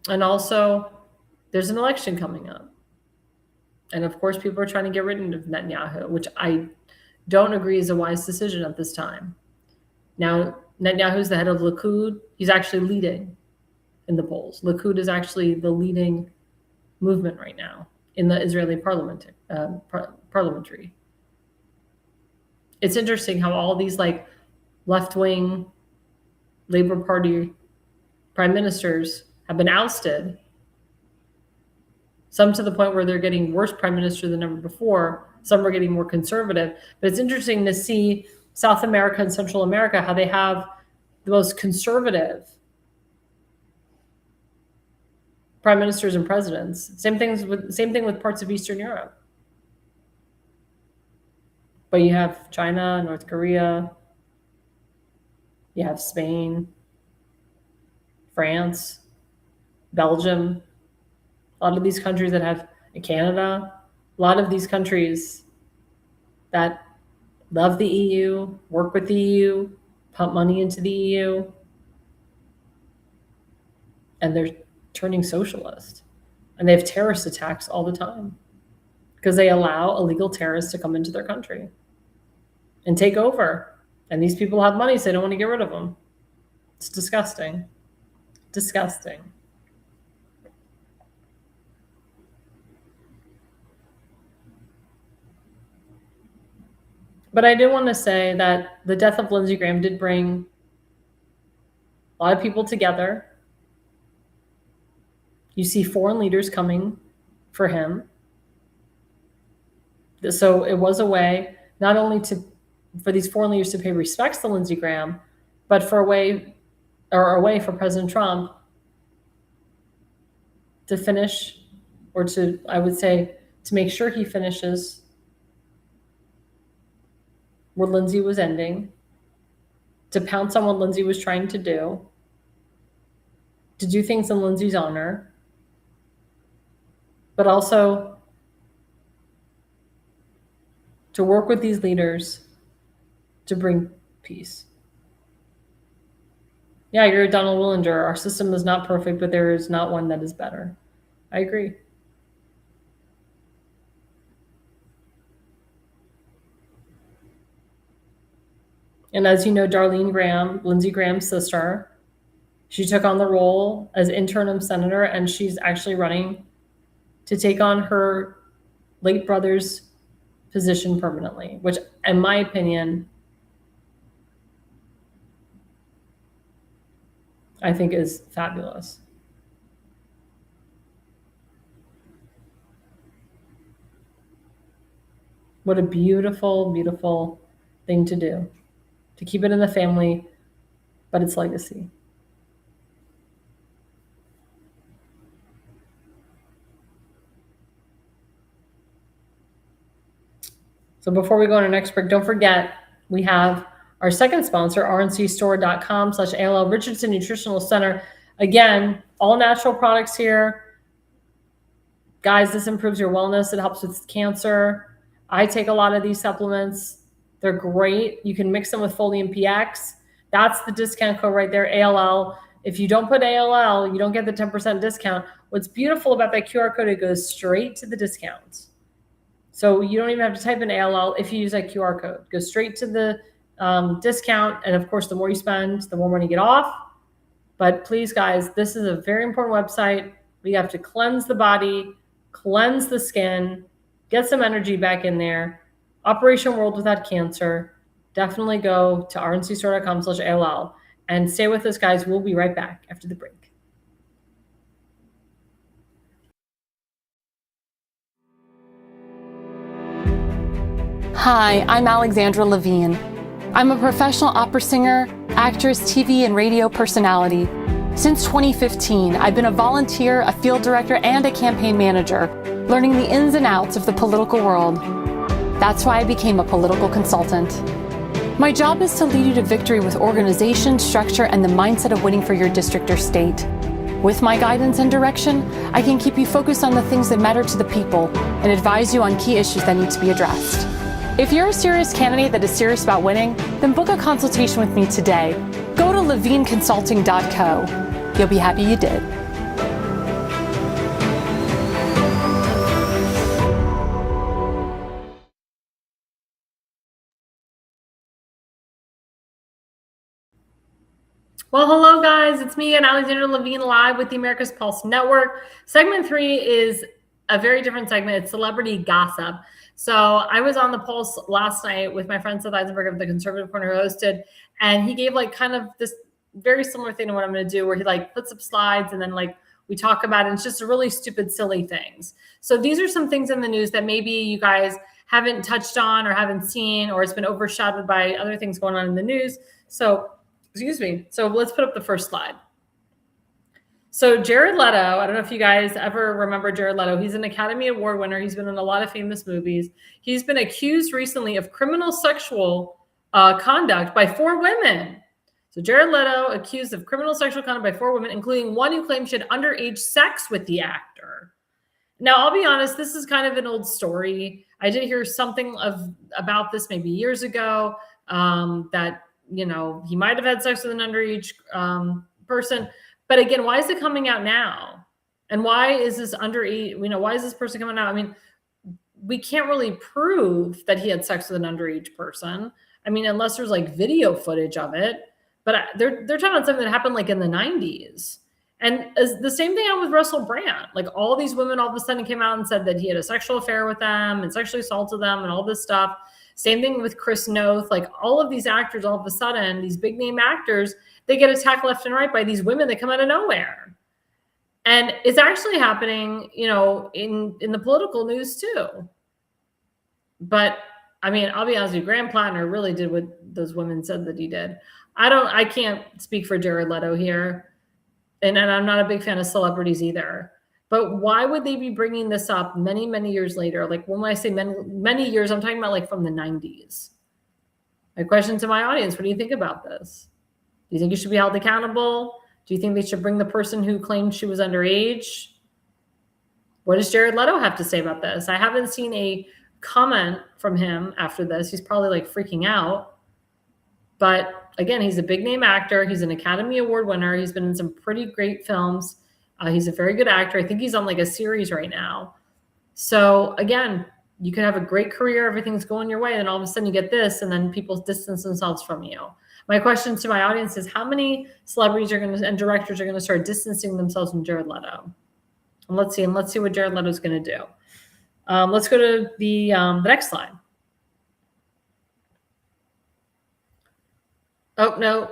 [SPEAKER 2] And also, there's an election coming up. And of course, people are trying to get rid of Netanyahu, which I don't agree is a wise decision at this time. Now, Netanyahu's the head of Likud. He's actually leading in the polls. Likud is actually the leading movement right now in the Israeli parliamentary. It's interesting how all these left-wing Labor Party prime ministers have been ousted, some to the point where they're getting worse prime minister than ever before. Some are getting more conservative. But it's interesting to see South America and Central America, how they have the most conservative prime ministers and presidents. Same thing with parts of Eastern Europe. But you have China, North Korea, you have Spain, France, Belgium, a lot of these countries that have Canada, a lot of these countries that love the EU, work with the EU, pump money into the EU, and they're turning socialist. And they have terrorist attacks all the time because they allow illegal terrorists to come into their country and take over. And these people have money, so they don't want to get rid of them. It's disgusting. Disgusting. But I did want to say that the death of Lindsey Graham did bring a lot of people together. You see foreign leaders coming for him. So it was a way not only for these foreign leaders to pay respects to Lindsey Graham, but a way for President Trump to finish, or to make sure he finishes where Lindsey was ending, to pounce on what Lindsey was trying to do things in Lindsey's honor, but also to work with these leaders to bring peace. Yeah, I agree with Donald Willinger. Our system is not perfect, but there is not one that is better. I agree. And as you know, Darlene Graham, Lindsey Graham's sister, she took on the role as interim senator, and she's actually running to take on her late brother's position permanently, which, in my opinion, I think is fabulous. What a beautiful, beautiful thing to do. To keep it in the family, but its legacy. So before we go on our next break, don't forget we have our second sponsor, rncstore.com/ALL Richardson Nutritional Center. Again, all natural products here. Guys, this improves your wellness. It helps with cancer. I take a lot of these supplements. They're great. You can mix them with Folium PX. That's the discount code right there, ALL. If you don't put ALL, you don't get the 10% discount. What's beautiful about that QR code, it goes straight to the discount. So you don't even have to type in ALL if you use that QR code. It goes straight to the discount. And of course, the more you spend, the more money you get off. But please, guys, this is a very important website. We have to cleanse the body, cleanse the skin, get some energy back in there. Operation World Without Cancer. Definitely go to rncstore.com/ALL and stay with us, guys. We'll be right back after the break.
[SPEAKER 4] Hi, I'm Alexandra Levine. I'm a professional opera singer, actress, TV, and radio personality. Since 2015, I've been a volunteer, a field director, and a campaign manager, learning the ins and outs of the political world. That's why I became a political consultant. My job is to lead you to victory with organization, structure, and the mindset of winning for your district or state. With my guidance and direction, I can keep you focused on the things that matter to the people and advise you on key issues that need to be addressed. If you're a serious candidate that is serious about winning, then book a consultation with me today. Go to levineconsulting.co. You'll be happy you did.
[SPEAKER 2] Well, hello, guys. It's me and Alexandra Levine live with the America's Pulse Network. Segment 3 is a very different segment. It's celebrity gossip. So I was on the Pulse last night with my friend Seth Eisenberg of the Conservative Corner, who hosted, and he gave like kind of this very similar thing to what I'm going to do, where he like puts up slides and then like we talk about it. And it's just really stupid, silly things. So these are some things in the news that maybe you guys haven't touched on or haven't seen, or it's been overshadowed by other things going on in the news. So, excuse me. So let's put up the first slide. So Jared Leto, I don't know if you guys ever remember Jared Leto. He's an Academy Award winner. He's been in a lot of famous movies. He's been accused recently of criminal sexual conduct by 4 women. So Jared Leto accused of criminal sexual conduct by 4 women, including one who claimed she had underage sex with the actor. Now, I'll be honest, this is kind of an old story. I did hear something about this maybe years ago, that, you know, he might have had sex with an underage person. But again, why is it coming out now? And why is this underage? You know, why is this person coming out? I mean, we can't really prove that he had sex with an underage person. I mean, unless there's like video footage of it. But they're talking about something that happened like in the 90s. And as the same thing happened with Russell Brand. Like all these women all of a sudden came out and said that he had a sexual affair with them and sexually assaulted them and all this stuff. Same thing with Chris Noth. Like all of these actors, all of a sudden, these big name actors, they get attacked left and right by these women that come out of nowhere. And it's actually happening, you know, in the political news too. But I mean, I'll be honest with you, Graham Plattner really did what those women said that he did. I can't speak for Jared Leto here. And I'm not a big fan of celebrities either. But why would they be bringing this up many, many years later? Like when I say many years, I'm talking about like from the 90s. My question to my audience, what do you think about this? Do you think you should be held accountable? Do you think they should bring the person who claimed she was underage? What does Jared Leto have to say about this? I haven't seen a comment from him after this. He's probably like freaking out. But again, he's a big name actor. He's an Academy Award winner. He's been in some pretty great films. He's a very good actor. I think he's on like a series right now. So again, you could have a great career. Everything's going your way. And all of a sudden you get this and then people distance themselves from you. My question to my audience is how many celebrities and directors are going to start distancing themselves from Jared Leto? And let's see what Jared Leto is going to do. Let's go to the next slide. Oh, no.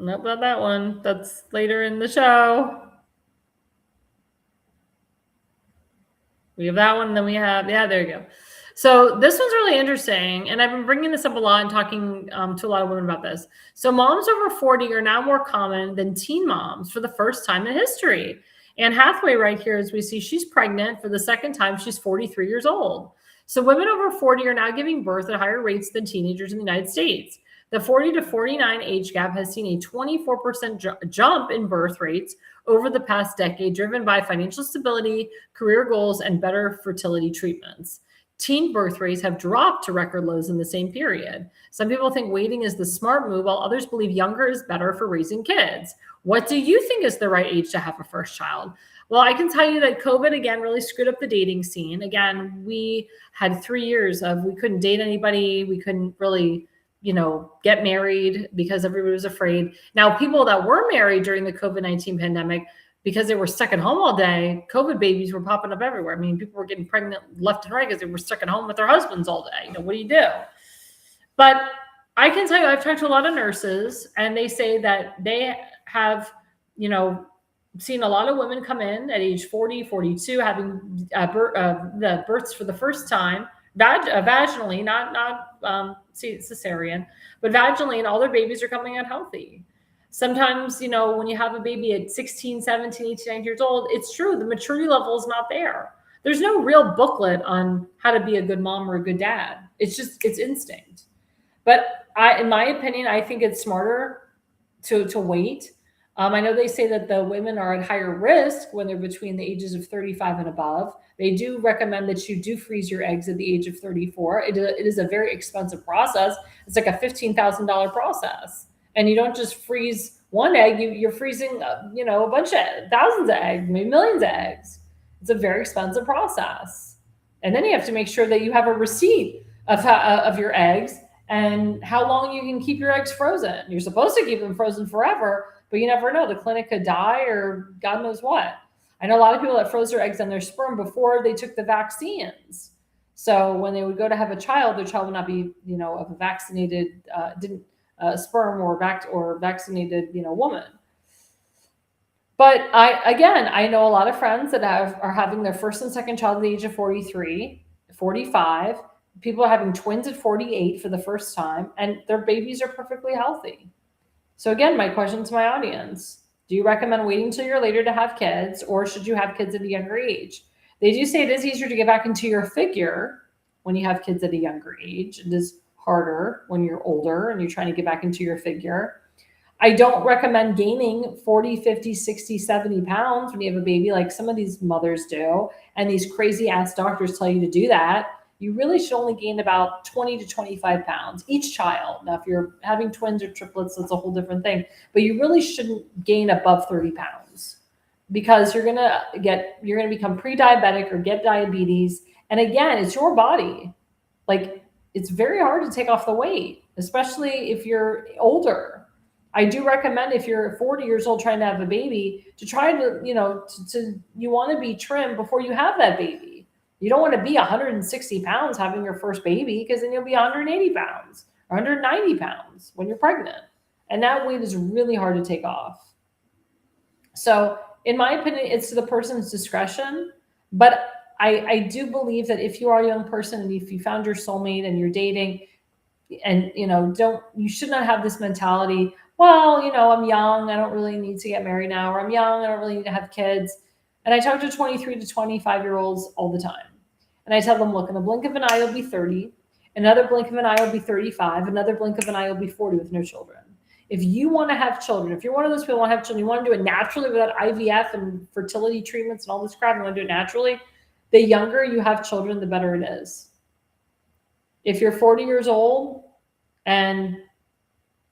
[SPEAKER 2] Nope, not that one. That's later in the show. We have that one, and then we have, yeah, there you go. So this one's really interesting, and I've been bringing this up a lot and talking to a lot of women about this. So moms over 40 are now more common than teen moms for the first time in history. Anne Hathaway right here, as we see, she's pregnant for the second time. She's 43 years old. So women over 40 are now giving birth at higher rates than teenagers in the United States. The 40 to 49 age gap has seen a 24% jump in birth rates over the past decade, driven by financial stability, career goals, and better fertility treatments. Teen birth rates have dropped to record lows in the same period. Some people think waiting is the smart move, while others believe younger is better for raising kids. What do you think is the right age to have a first child? Well, I can tell you that COVID, again, really screwed up the dating scene. Again, we had 3 years of we couldn't date anybody. We couldn't really, get married because everybody was afraid. Now, people that were married during the COVID-19 pandemic, because they were stuck at home all day, COVID babies were popping up everywhere. I mean, people were getting pregnant left and right because they were stuck at home with their husbands all day. What do you do? But I can tell you, I've talked to a lot of nurses, and they say that they have, seen a lot of women come in at age 40, 42, having the births for the first time, vaginally, not cesarean, but vaginally, and all their babies are coming out healthy. Sometimes, when you have a baby at 16, 17, 18, 19 years old, it's true, the maturity level is not there. There's no real booklet on how to be a good mom or a good dad. It's instinct. But in my opinion, I think it's smarter to wait. I know they say that the women are at higher risk when they're between the ages of 35 and above. They do recommend that you do freeze your eggs at the age of 34. It is a very expensive process. It's like a $15,000 process. And you don't just freeze one egg, you're freezing, a bunch of thousands of eggs, maybe millions of eggs. It's a very expensive process. And then you have to make sure that you have a receipt of your eggs and how long you can keep your eggs frozen. You're supposed to keep them frozen forever, but you never know. The clinic could die or God knows what. I know a lot of people that froze their eggs and their sperm before they took the vaccines. So when they would go to have a child, their child would not be, of a vaccinated, sperm or vaccinated, woman. But I know a lot of friends that are having their first and second child at the age of 43, 45. People are having twins at 48 for the first time, and their babies are perfectly healthy. So again, my question to my audience, do you recommend waiting till you're later to have kids, or should you have kids at a younger age? They do say it is easier to get back into your figure when you have kids at a younger age. It is harder when you're older and you're trying to get back into your figure. I don't recommend gaining 40, 50, 60, 70 pounds when you have a baby like some of these mothers do, and these crazy ass doctors tell you to do that. You really should only gain about 20 to 25 pounds each child. Now, if you're having twins or triplets, that's a whole different thing. But you really shouldn't gain above 30 pounds because you're gonna become pre-diabetic or get diabetes. And again, it's your body. Like, it's very hard to take off the weight, especially if you're older. I do recommend if you're 40 years old trying to have a baby to try to, you want to be trim before you have that baby. You don't want to be 160 pounds having your first baby because then you'll be 180 pounds or 190 pounds when you're pregnant. And that weight is really hard to take off. So in my opinion, it's to the person's discretion. But I do believe that if you are a young person and if you found your soulmate and you're dating and, you should not have this mentality, well, I'm young, I don't really need to get married now, or I'm young, I don't really need to have kids. And I talk to 23 to 25-year-olds all the time. And I tell them, look, in a blink of an eye, you'll be 30. Another blink of an eye, you'll be 35. Another blink of an eye, you'll be 40 with no children. If you want to have children, if you're one of those people who want to have children, you want to do it naturally without IVF and fertility treatments and all this crap, you want to do it naturally, the younger you have children, the better it is. If you're 40 years old and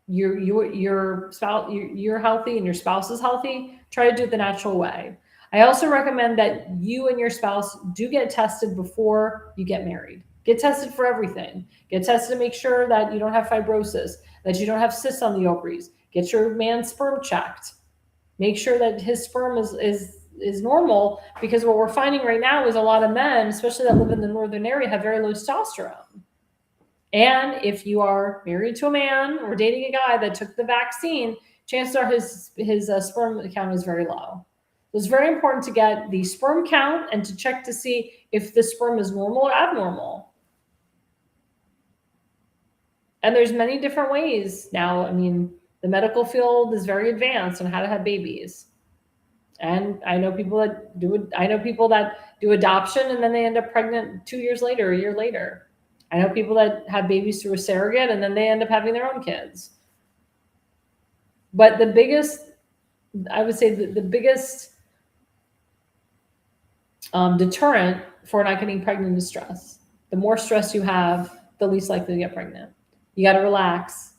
[SPEAKER 2] your spouse, you're healthy and your spouse is healthy, try to do it the natural way. I also recommend that you and your spouse do get tested before you get married. Get tested for everything. Get tested to make sure that you don't have fibrosis, that you don't have cysts on the ovaries. Get your man's sperm checked. Make sure that his sperm is normal, because what we're finding right now is a lot of men, especially that live in the northern area, have very low testosterone. And if you are married to a man or dating a guy that took the vaccine, chances are his sperm count is very low. So it's very important to get the sperm count and to check to see if the sperm is normal or abnormal. And there's many different ways now. I mean, the medical field is very advanced on how to have babies. And I know people that do adoption and then they end up pregnant 2 years later, a year later. I know people that have babies through a surrogate and then they end up having their own kids. But the biggest, I would say the biggest deterrent for not getting pregnant is stress. The more stress you have, the least likely to get pregnant. You got to relax.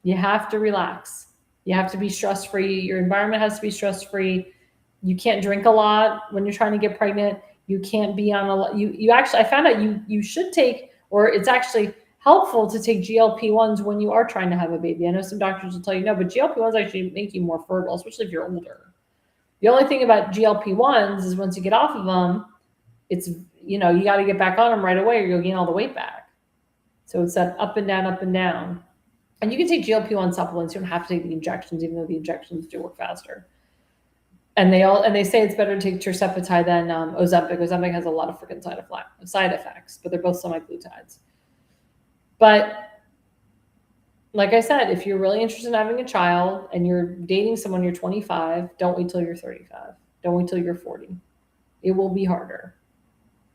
[SPEAKER 2] You have to relax. You have to be stress-free. Your environment has to be stress-free. You can't drink a lot when you're trying to get pregnant. You can't be on a lot. You actually, I found out you should take, or it's actually helpful to take GLP-1s when you are trying to have a baby. I know some doctors will tell you no, but GLP-1s actually make you more fertile, especially if you're older. The only thing about GLP-1s is once you get off of them, it's, you got to get back on them right away or you'll gain all the weight back. So it's that up and down, up and down. And you can take GLP-1 supplements. You don't have to take the injections, even though the injections do work faster. And they say it's better to take tirzepatide than Ozempic. Ozempic has a lot of freaking side effects, but they're both semaglutides. But like I said, if you're really interested in having a child and you're dating someone you're 25, don't wait till you're 35. Don't wait till you're 40. It will be harder.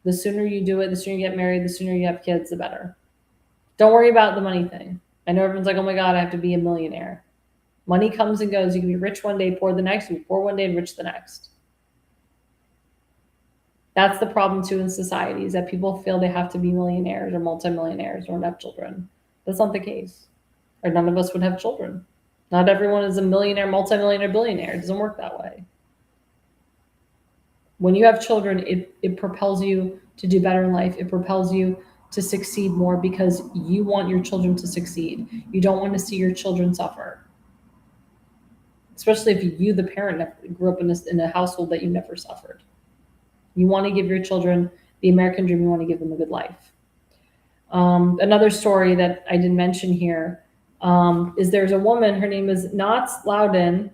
[SPEAKER 2] The sooner you do it, the sooner you get married, the sooner you have kids, the better. Don't worry about the money thing. I know everyone's like, oh my God, I have to be a millionaire. Money comes and goes. You can be rich one day, poor the next. You can be poor one day and rich the next. That's the problem too in society, is that people feel they have to be millionaires or multimillionaires or have children. That's not the case. Or none of us would have children. Not everyone is a millionaire, multimillionaire, billionaire. It doesn't work that way. When you have children, it propels you to do better in life. It propels you to succeed more because you want your children to succeed. You don't want to see your children suffer. Especially if you, the parent, grew up in a household that you never suffered. You want to give your children the American dream. You want to give them a good life. Another story that I didn't mention here is there's a woman, her name is Nats Loudon,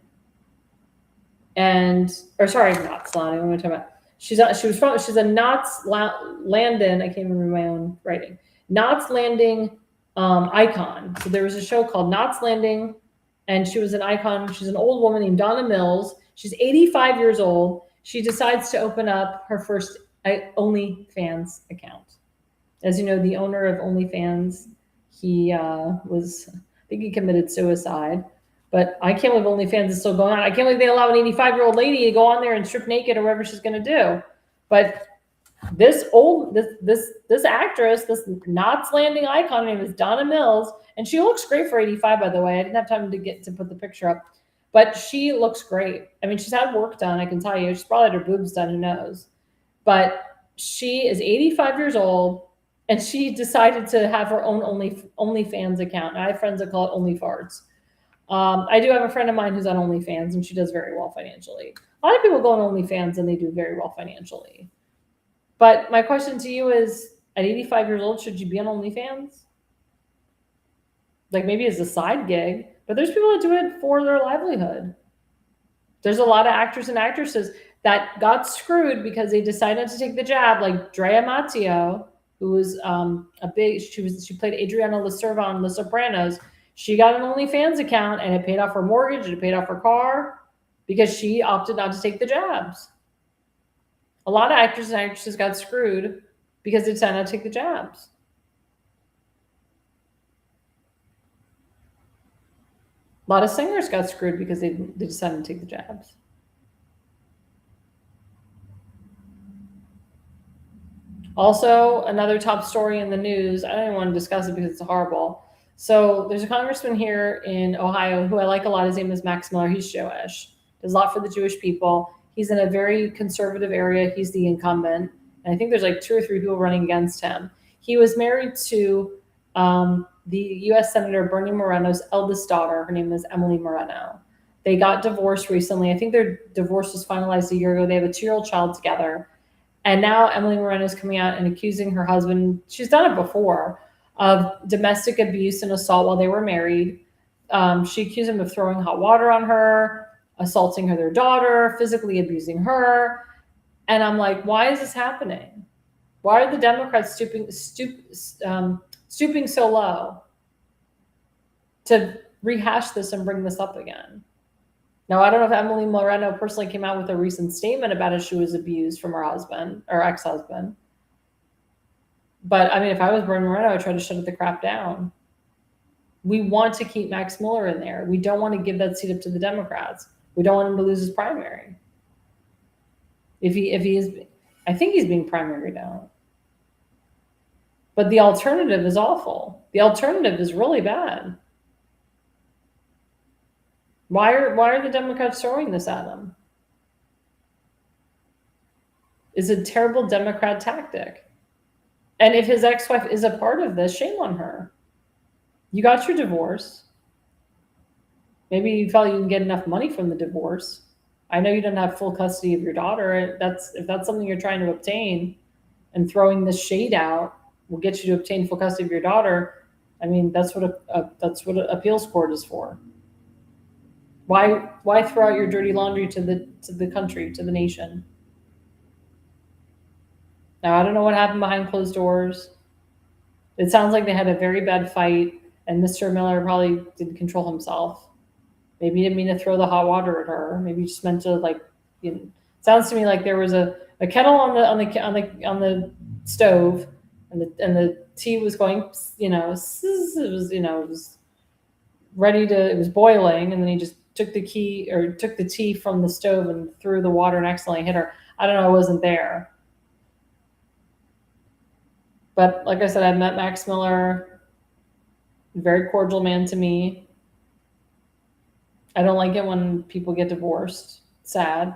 [SPEAKER 2] Nats Loudon, what am I talking about? She's a Knots Landing, I can't remember my own writing, Knots Landing icon. So there was a show called Knots Landing, and she was an icon. She's an old woman named Donna Mills. She's 85 years old. She decides to open up her first OnlyFans account. As you know, the owner of OnlyFans, he I think he committed suicide. But I can't believe OnlyFans is still going on. I can't believe they allow an 85-year-old lady to go on there and strip naked or whatever she's going to do. But this actress, this Knots Landing icon, her name is Donna Mills, and she looks great for 85, by the way. I didn't have time to put the picture up, but she looks great. I mean, she's had work done, I can tell you. She's probably had her boobs done, who knows? But she is 85 years old, and she decided to have her own OnlyFans account. I have friends that call it OnlyFarts. I do have a friend of mine who's on OnlyFans, and she does very well financially. A lot of people go on OnlyFans, and they do very well financially. But my question to you is, at 85 years old, should you be on OnlyFans? Like maybe as a side gig, but there's people that do it for their livelihood. There's a lot of actors and actresses that got screwed because they decided to take the jab, like Drea Matteo, who was she played Adriana Lacerva on The Sopranos. She got an OnlyFans account and it paid off her mortgage and it paid off her car because she opted not to take the jabs. A lot of actors and actresses got screwed because they decided not to take the jabs. A lot of singers got screwed because they decided to take the jabs. Also, another top story in the news, I don't even want to discuss it because it's horrible. So there's a congressman here in Ohio who I like a lot. His name is Max Miller. He's Jewish. Does a lot for the Jewish people. He's in a very conservative area. He's the incumbent. And I think there's like 2 or 3 people running against him. He was married to the U.S. Senator Bernie Moreno's eldest daughter. Her name is Emily Moreno. They got divorced recently. I think their divorce was finalized a year ago. They have a 2-year-old child together. And now Emily Moreno is coming out and accusing her husband, she's done it before, of domestic abuse and assault while they were married. She accused him of throwing hot water on her, assaulting their daughter, physically abusing her. And I'm like, why is this happening? Why are the Democrats stooping so low to rehash this and bring this up again? Now, I don't know if Emily Moreno personally came out with a recent statement about if she was abused from her husband or ex-husband. But I mean, if I was Bernie Moreno, I'd try to shut the crap down. We want to keep Max Miller in there. We don't want to give that seat up to the Democrats. We don't want him to lose his primary. If he is, I think he's being primaried now. But the alternative is awful. The alternative is really bad. Why are the Democrats throwing this at him? It's a terrible Democrat tactic. And if his ex-wife is a part of this, shame on her. You got your divorce. Maybe you felt you didn't get enough money from the divorce. I know you don't have full custody of your daughter. If that's something you're trying to obtain, and throwing this shade out will get you to obtain full custody of your daughter. I mean, that's what an appeals court is for. Why throw out your dirty laundry to the country, to the nation? Now, I don't know what happened behind closed doors. It sounds like they had a very bad fight, and Mr. Miller probably didn't control himself. Maybe he didn't mean to throw the hot water at her. Maybe he just meant to, like, sounds to me like there was a kettle on the stove, and the tea was going, it was ready to, it was boiling, and then he just took the tea from the stove and threw the water and accidentally hit her. I don't know, I wasn't there. But like I said, I've met Max Miller, very cordial man to me. I don't like it when people get divorced. Sad.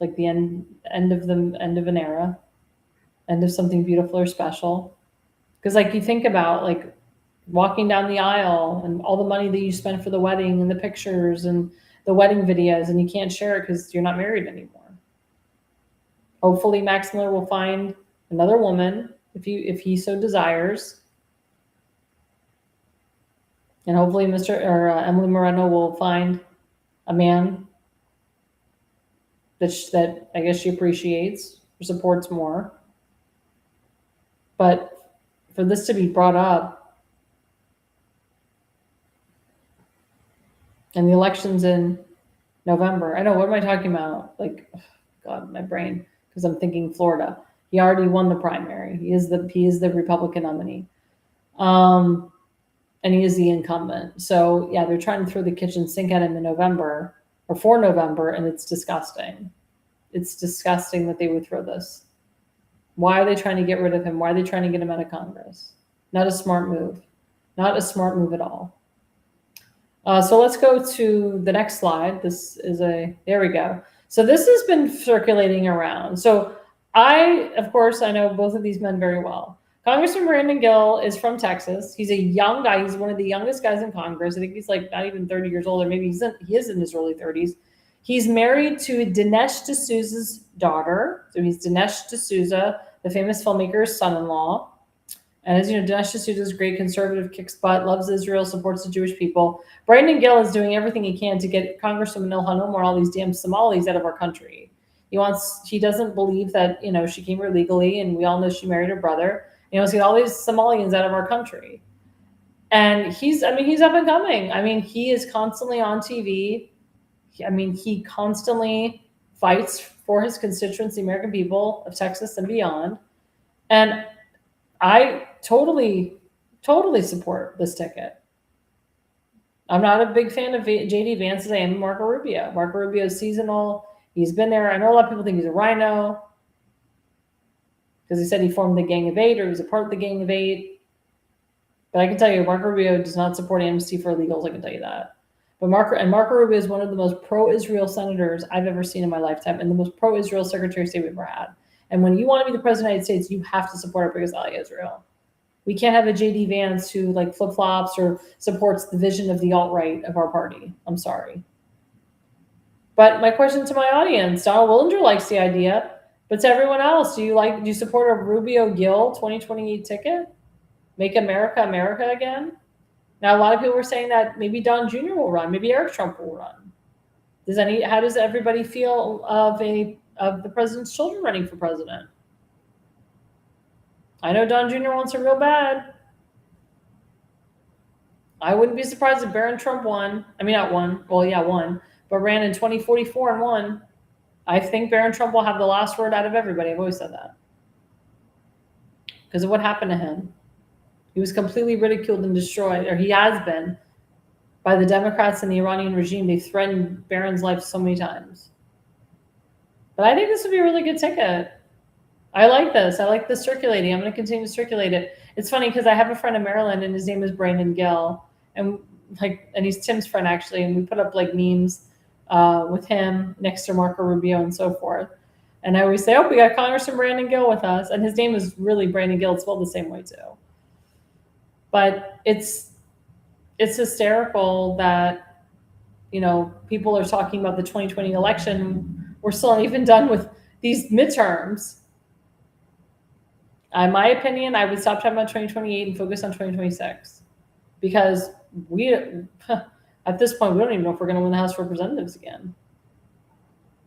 [SPEAKER 2] Like the end of an era, end of something beautiful or special. Because like you think about like walking down the aisle and all the money that you spent for the wedding and the pictures and the wedding videos, and you can't share it because you're not married anymore. Hopefully Max Miller will find another woman if he so desires. And hopefully Emily Moreno will find a man that I guess she appreciates or supports more. But for this to be brought up, and the election's in November. I know, what am I talking about? Like, God, my brain, because I'm thinking Florida. He already won the primary. He is the Republican nominee. And he is the incumbent. So yeah, they're trying to throw the kitchen sink at him in November or for November, and it's disgusting. It's disgusting that they would throw this. Why are they trying to get rid of him? Why are they trying to get him out of Congress? Not a smart move. Not a smart move at all. So let's go to the next slide. There we go. So this has been circulating around. So I know both of these men very well. Congressman Brandon Gill is from Texas. He's a young guy. He's one of the youngest guys in Congress. I think he's like not even 30 years old, or maybe he is in his early 30s. He's married to Dinesh D'Souza's daughter. So he's Dinesh D'Souza, the famous filmmaker's son-in-law. And as you know, Dinesh D'Souza is great, conservative, kicks butt, loves Israel, supports the Jewish people. Brandon Gill is doing everything he can to get Congresswoman Ilhan Omar and all these damn Somalis out of our country. He doesn't believe that, she came here legally, and we all know she married her brother. Let's get all these Somalians out of our country. And he's up and coming. He is constantly on TV. He constantly fights for his constituents, the American people of Texas and beyond. And I totally support this ticket. I'm not a big fan of J.D. Vance as I am Marco Rubio. Marco Rubio is seasonal. He's been there. I know a lot of people think he's a rhino because he said he formed the Gang of Eight, or he was a part of the Gang of Eight. But I can tell you, Marco Rubio does not support amnesty for illegals. I can tell you that. But Marco Rubio is one of the most pro-Israel senators I've ever seen in my lifetime, and the most pro-Israel Secretary of State we've ever had. And when you want to be the president of the United States, you have to support our biggest ally, Israel. We can't have a J.D. Vance who flip-flops or supports the vision of the alt-right of our party. I'm sorry. But my question to my audience, Donald Willinger likes the idea, but to everyone else, do you support a Rubio-Gill 2028 ticket? Make America America again? Now, a lot of people were saying that maybe Don Jr. will run, maybe Eric Trump will run. How does everybody feel of the president's children running for president? I know Don Jr. wants it real bad. I wouldn't be surprised if Barron Trump won. Not won. Well, yeah, won. but ran in 2044 and won. I think Barron Trump will have the last word out of everybody. I've always said that. Because of what happened to him. He was completely ridiculed and destroyed, or he has been, by the Democrats and the Iranian regime. They've threatened Barron's life so many times. But I think this would be a really good ticket. I like this. I like this circulating. I'm going to continue to circulate it. It's funny because I have a friend in Maryland, and his name is Brandon Gill, and he's Tim's friend actually, and we put up like memes with him next to Marco Rubio and so forth. And I always say, "Oh, we got Congressman Brandon Gill with us," and his name is really Brandon Gill. It's spelled the same way too. But it's hysterical that, you know, people are talking about the 2020 election. We're still not even done with these midterms. In my opinion, I would stop talking about 2028 and focus on 2026, because we, at this point, we don't even know if we're going to win the House of Representatives again.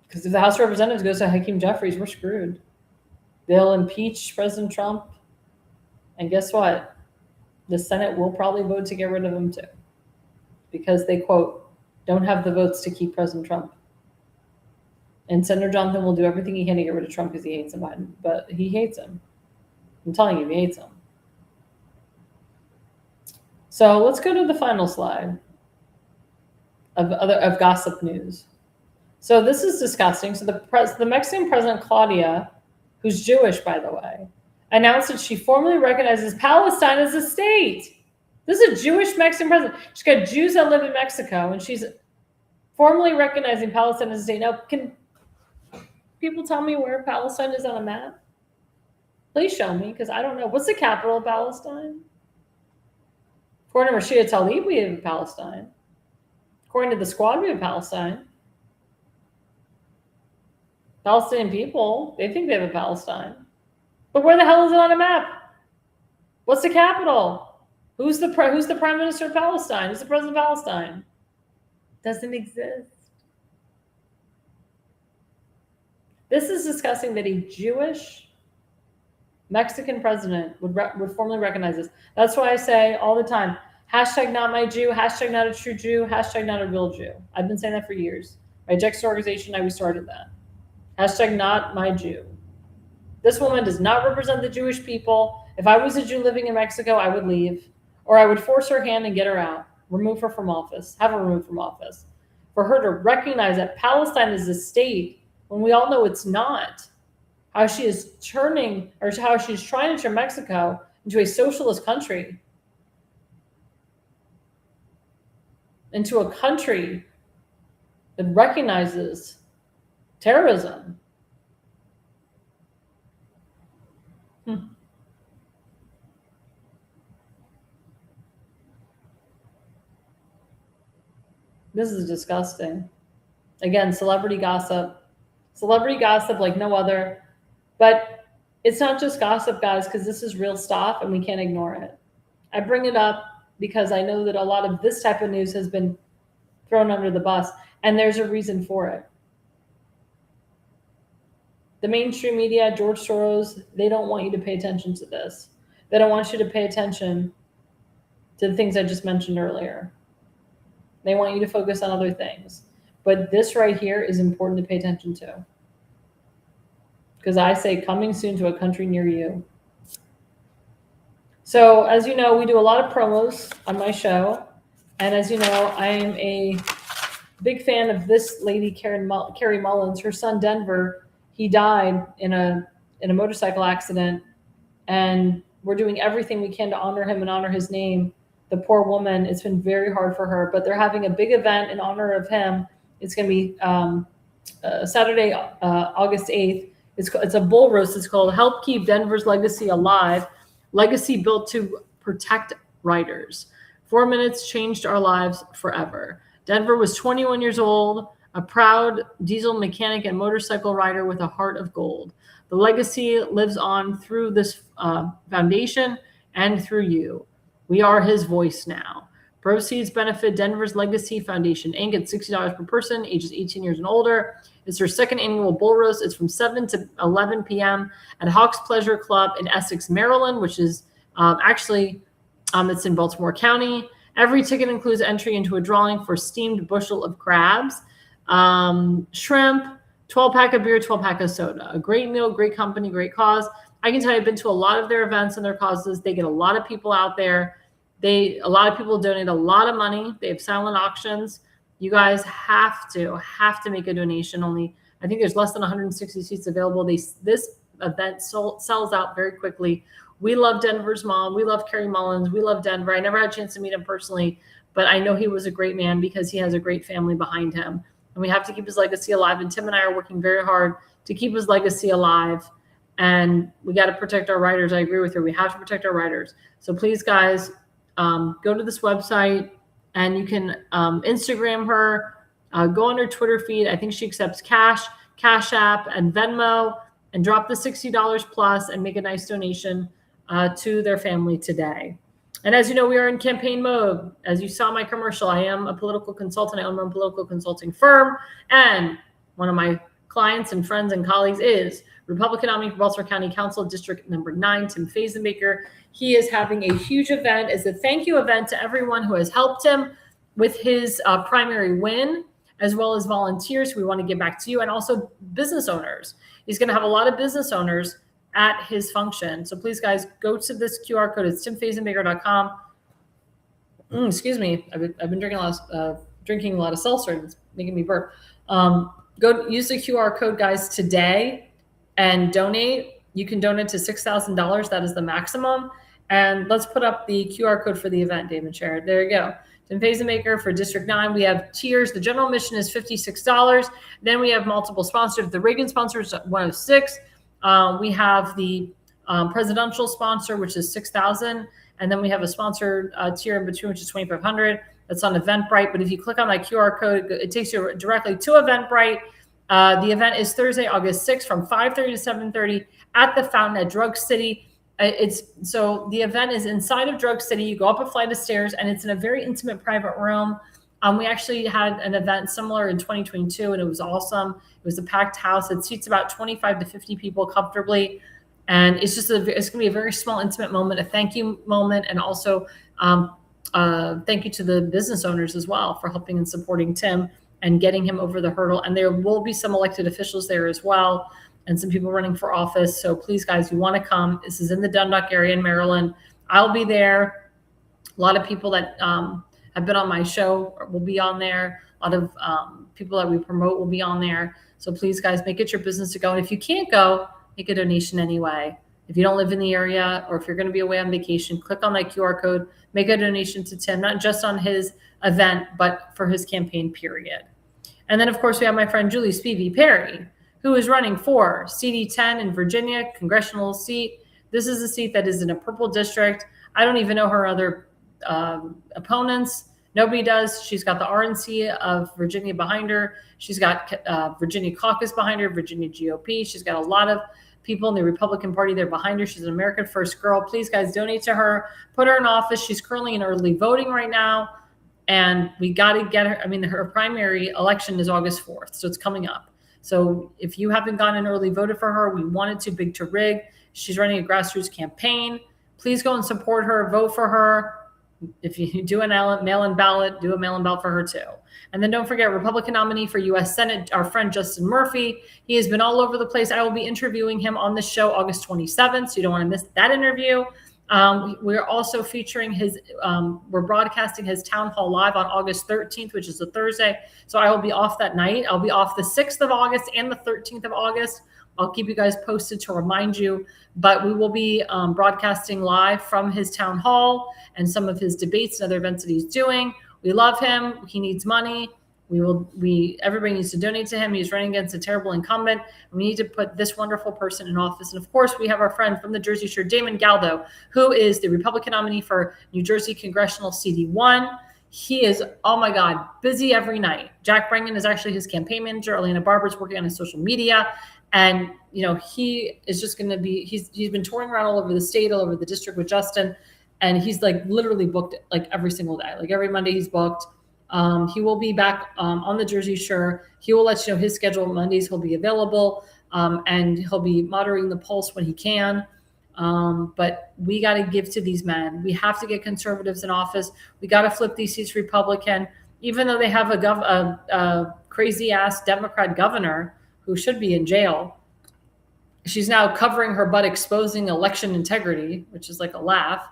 [SPEAKER 2] Because if the House of Representatives goes to Hakeem Jeffries, we're screwed. They'll impeach President Trump, and guess what? The Senate will probably vote to get rid of him too, because they, quote, don't have the votes to keep President Trump. And Senator Jonathan will do everything he can to get rid of Trump because he hates him, Biden. But he hates him. I'm telling you, he hates him. So let's go to the final slide of gossip news. So this is disgusting. So the Mexican president, Claudia, who's Jewish, by the way, announced that she formally recognizes Palestine as a state. This is a Jewish Mexican president. She's got Jews that live in Mexico, and she's formally recognizing Palestine as a state. Now, can people tell me where Palestine is on a map? Please show me, because I don't know. What's the capital of Palestine? According to Rashida Tlaib, we have Palestine. According to the Squad, we have Palestine. Palestinian people, they think they have a Palestine. But where the hell is it on a map? What's the capital? Who's the prime minister of Palestine? Who's the president of Palestine? Doesn't exist. This is disgusting that a Jewish Mexican president would formally recognize this. That's why I say all the time, hashtag not my Jew, hashtag not a true Jew, hashtag not a real Jew. I've been saying that for years. My Jexter organization, we started that. Hashtag not my Jew. This woman does not represent the Jewish people. If I was a Jew living in Mexico, I would leave, or I would force her hand and get her out, remove her from office, have her removed from office. For her to recognize that Palestine is a state when we all know it's not, how she is turning, or how she's trying to turn Mexico into a socialist country, into a country that recognizes terrorism. This is disgusting. Again, celebrity gossip like no other. But it's not just gossip, guys, because this is real stuff and we can't ignore it. I bring it up because I know that a lot of this type of news has been thrown under the bus, and there's a reason for it. The mainstream media, George Soros, they don't want you to pay attention to this. They don't want you to pay attention to the things I just mentioned earlier. They want you to focus on other things. But this right here is important to pay attention to. Because I say coming soon to a country near you. So as you know, we do a lot of promos on my show. And as you know, I am a big fan of this lady, Carrie Mullins. Her son, Denver, he died in a motorcycle accident. And we're doing everything we can to honor him and honor his name. The poor woman, it's been very hard for her. But they're having a big event in honor of him. It's going to be Saturday, August 8th. It's a bull roast. It's called Help Keep Denver's Legacy Alive. Legacy built to protect riders. 4 minutes changed our lives forever. Denver was 21 years old, a proud diesel mechanic and motorcycle rider with a heart of gold. The legacy lives on through this foundation and through you. We are his voice now. Proceeds benefit Denver's Legacy Foundation, Inc. at $60 per person, ages 18 years and older. It's their second annual bull roast. It's from 7 to 11 p.m. at Hawks Pleasure Club in Essex, Maryland, which is it's in Baltimore County. Every ticket includes entry into a drawing for steamed bushel of crabs. shrimp, 12-pack of beer, 12-pack of soda. A great meal, great company, great cause. I can tell you I've been to a lot of their events and their causes. They get a lot of people out there. A lot of people donate a lot of money. They have silent auctions. You guys have to make a donation. Only, I think there's less than 160 seats available. This event sells out very quickly. We love Denver's mom. We love Kerry Mullins. We love Denver. I never had a chance to meet him personally, but I know he was a great man because he has a great family behind him. And we have to keep his legacy alive. And Tim and I are working very hard to keep his legacy alive. And we got to protect our writers. I agree with her. We have to protect our writers. So please, guys, go to this website and you can Instagram her, go on her Twitter feed. I think she accepts Cash App, and Venmo, and drop the $60 plus and make a nice donation to their family today. And as you know, we are in campaign mode. As you saw my commercial, I am a political consultant. I own my own political consulting firm. And one of my clients and friends and colleagues is Republican nominee for Baltimore County Council, District number 9, Tim Fazenbaker. He is having a huge event as a thank you event to everyone who has helped him with his primary win, as well as volunteers. We want to give back to you, and also business owners. He's going to have a lot of business owners at his function. So please, guys, go to this QR code. It's timfazenbaker.com. Excuse me. I've been drinking a lot of seltzer, and it's making me burp. Go use the QR code, guys, today and donate. You can donate to $6,000. That is the maximum. And let's put up the QR code for the event, David Sherrod. There you go. Tim Fazenbaker for District 9. We have tiers. The general admission is $56. Then we have multiple sponsors. The Reagan sponsor is $106. We have the presidential sponsor, which is $6,000. And then we have a sponsored tier in between, which is $2,500. That's on Eventbrite. But if you click on that QR code, it takes you directly to Eventbrite. The event is Thursday, August 6th from 5:30 to 7:30 at the Fountain at Drug City. So the event is inside of Drug City. You go up a flight of stairs, and it's in a very intimate private room. We actually had an event similar in 2022, and it was awesome. It was a packed house. It seats about 25 to 50 people comfortably. And it's just it's going to be a very small, intimate moment, a thank you moment, and also thank you to the business owners as well for helping and supporting Tim and getting him over the hurdle. And there will be some elected officials there as well, and some people running for office. So please, guys, you want to come. This is in the Dundalk area in Maryland. I'll be there. A lot of people that have been on my show will be on there. A lot of people that we promote will be on there. So please, guys, make it your business to go. And if you can't go, make a donation anyway. If you don't live in the area, or if you're going to be away on vacation, click on that QR code, make a donation to Tim, not just on his event, but for his campaign period. And then, of course, we have my friend Julie Spivey Perry, who is running for CD10 in Virginia, congressional seat. This is a seat that is in a purple district. I don't even know her other opponents. Nobody does. She's got the RNC of Virginia behind her. She's got Virginia caucus behind her, Virginia GOP. She's got a lot of people in the Republican Party there behind her. She's an American First girl. Please, guys, donate to her. Put her in office. She's currently in early voting right now. And we got to get her. I mean, her primary election is August 4th, so it's coming up. So if you haven't gone and early voted for her, we wanted to big to rig. She's running a grassroots campaign. Please go and support her. Vote for her. If you do a mail-in ballot, do a mail-in ballot for her too. And then don't forget, Republican nominee for U.S. Senate, our friend Justin Murphy. He has been all over the place. I will be interviewing him on the show August 27th, so you don't want to miss that interview. We're also featuring we're broadcasting his town hall live on August 13th, which is a Thursday. So I will be off that night. I'll be off the 6th of August and the 13th of August. I'll keep you guys posted to remind you, but we will be broadcasting live from his town hall and some of his debates and other events that he's doing. We love him. He needs money. Everybody needs to donate to him. He's running against a terrible incumbent. We need to put this wonderful person in office. And of course, we have our friend from the Jersey Shore, Damon Galdo, who is the Republican nominee for New Jersey Congressional CD1. He is, oh my God, busy every night. Jack Brengan is actually his campaign manager. Elena Barber's working on his social media. And, he is just going to be, he's been touring around all over the state, all over the district with Justin. And he's like literally booked like every single day. Like every Monday he's booked. He will be back on the Jersey Shore. He will let you know his schedule. Mondays he'll be available, and he'll be moderating the pulse when he can. But we got to give to these men. We have to get conservatives in office. We got to flip these seats Republican. even though they have a crazy ass Democrat governor who should be in jail. She's now covering her butt, exposing election integrity, which is like a laugh,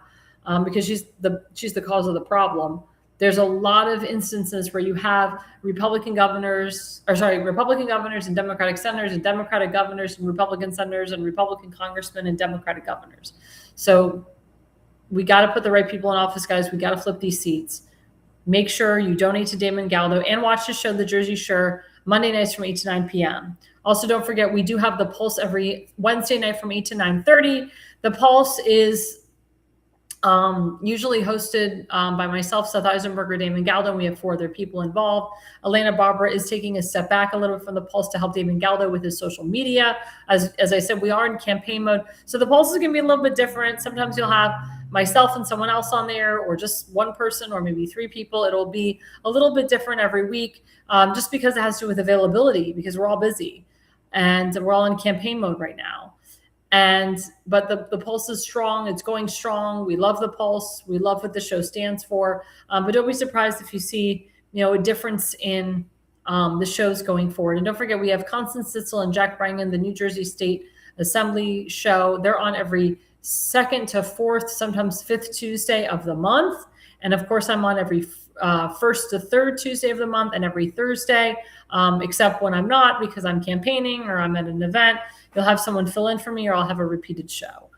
[SPEAKER 2] because she's the cause of the problem. There's a lot of instances where you have Republican governors and Democratic senators and Democratic governors and Republican senators and Republican congressmen and Democratic governors. So we got to put the right people in office, guys. We got to flip these seats. Make sure you donate to Damon Galdo and watch the show, The Jersey Shore, Monday nights from 8 to 9 p.m. Also, don't forget, we do have The Pulse every Wednesday night from 8 to 9:30. The Pulse is usually hosted by myself, Seth Eisenberger, Damon Galdo. We have 4 other people involved. Elena Barbara is taking a step back a little bit from the Pulse to help Damon Galdo with his social media. As I said, we are in campaign mode. So the Pulse is going to be a little bit different. Sometimes you'll have myself and someone else on there, or just one person, or maybe 3 people. It'll be a little bit different every week, just because it has to do with availability, because we're all busy and we're all in campaign mode right now. But the Pulse is strong. It's going strong. We love the Pulse. We love what the show stands for. But don't be surprised if you see, a difference in the shows going forward. And don't forget, we have Constance Sitzel and Jack Brangan, the New Jersey State Assembly show. They're on every 2nd to 4th, sometimes 5th Tuesday of the month. And of course, I'm on every 1st to 3rd Tuesday of the month and every Thursday, except when I'm not, because I'm campaigning or I'm at an event. You'll have someone fill in for me, or I'll have a repeated show.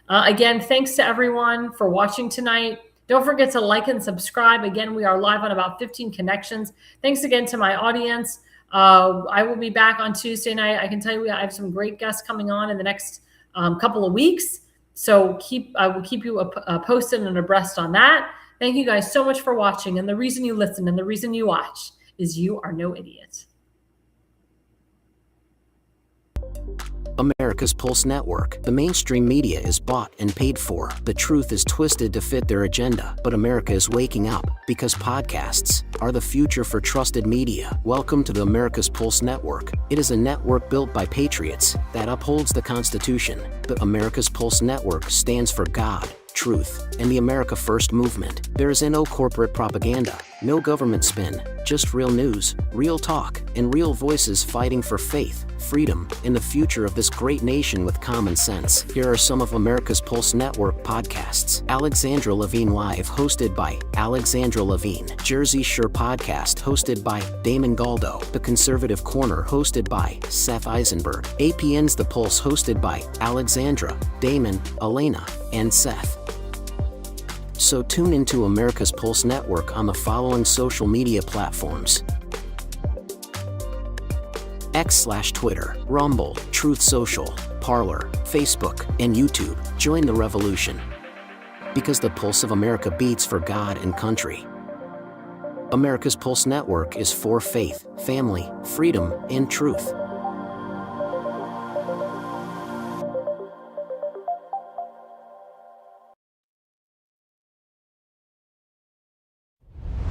[SPEAKER 2] Again, thanks to everyone for watching tonight. Don't forget to like and subscribe. Again, we are live on about 15 connections. Thanks again to my audience. I will be back on Tuesday night. I can tell you I have some great guests coming on in the next couple of weeks. So I will keep you posted and abreast on that. Thank you guys so much for watching. And the reason you listen and the reason you watch is you are no idiot.
[SPEAKER 3] America's Pulse Network. The mainstream media is bought and paid for. The truth is twisted to fit their agenda. But America is waking up, because podcasts are the future for trusted media. Welcome to the America's Pulse Network. It is a network built by patriots that upholds the Constitution. The America's Pulse Network stands for God, truth, and the America First movement. There is no corporate propaganda, no government spin, just real news, real talk, and real voices fighting for faith, freedom, and the future of this great nation with common sense. Here are some of America's Pulse Network podcasts. Alexandra Levine Live, hosted by Alexandra Levine. Jersey Shore Podcast, hosted by Damon Galdo. The Conservative Corner, hosted by Seth Eisenberg. APN's The Pulse, hosted by Alexandra, Damon, Elena, and Seth. So tune into America's Pulse Network on the following social media platforms: X/Twitter, Rumble, Truth Social, Parler, Facebook, and YouTube. Join the revolution, because the pulse of America beats for God and country. America's Pulse Network is for faith, family, freedom, and truth.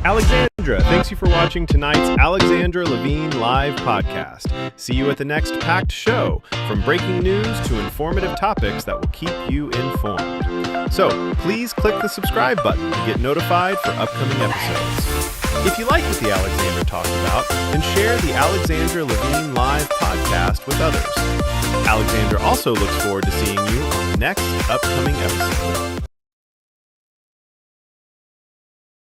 [SPEAKER 1] Alexandra, thanks you for watching tonight's Alexandra Levine Live podcast. See you at the next packed show, from breaking news to informative topics that will keep you informed. So please click the subscribe button to get notified for upcoming episodes. If you like what the Alexandra talked about, then share the Alexandra Levine Live podcast with others. Alexandra also looks forward to seeing you on the next upcoming episode.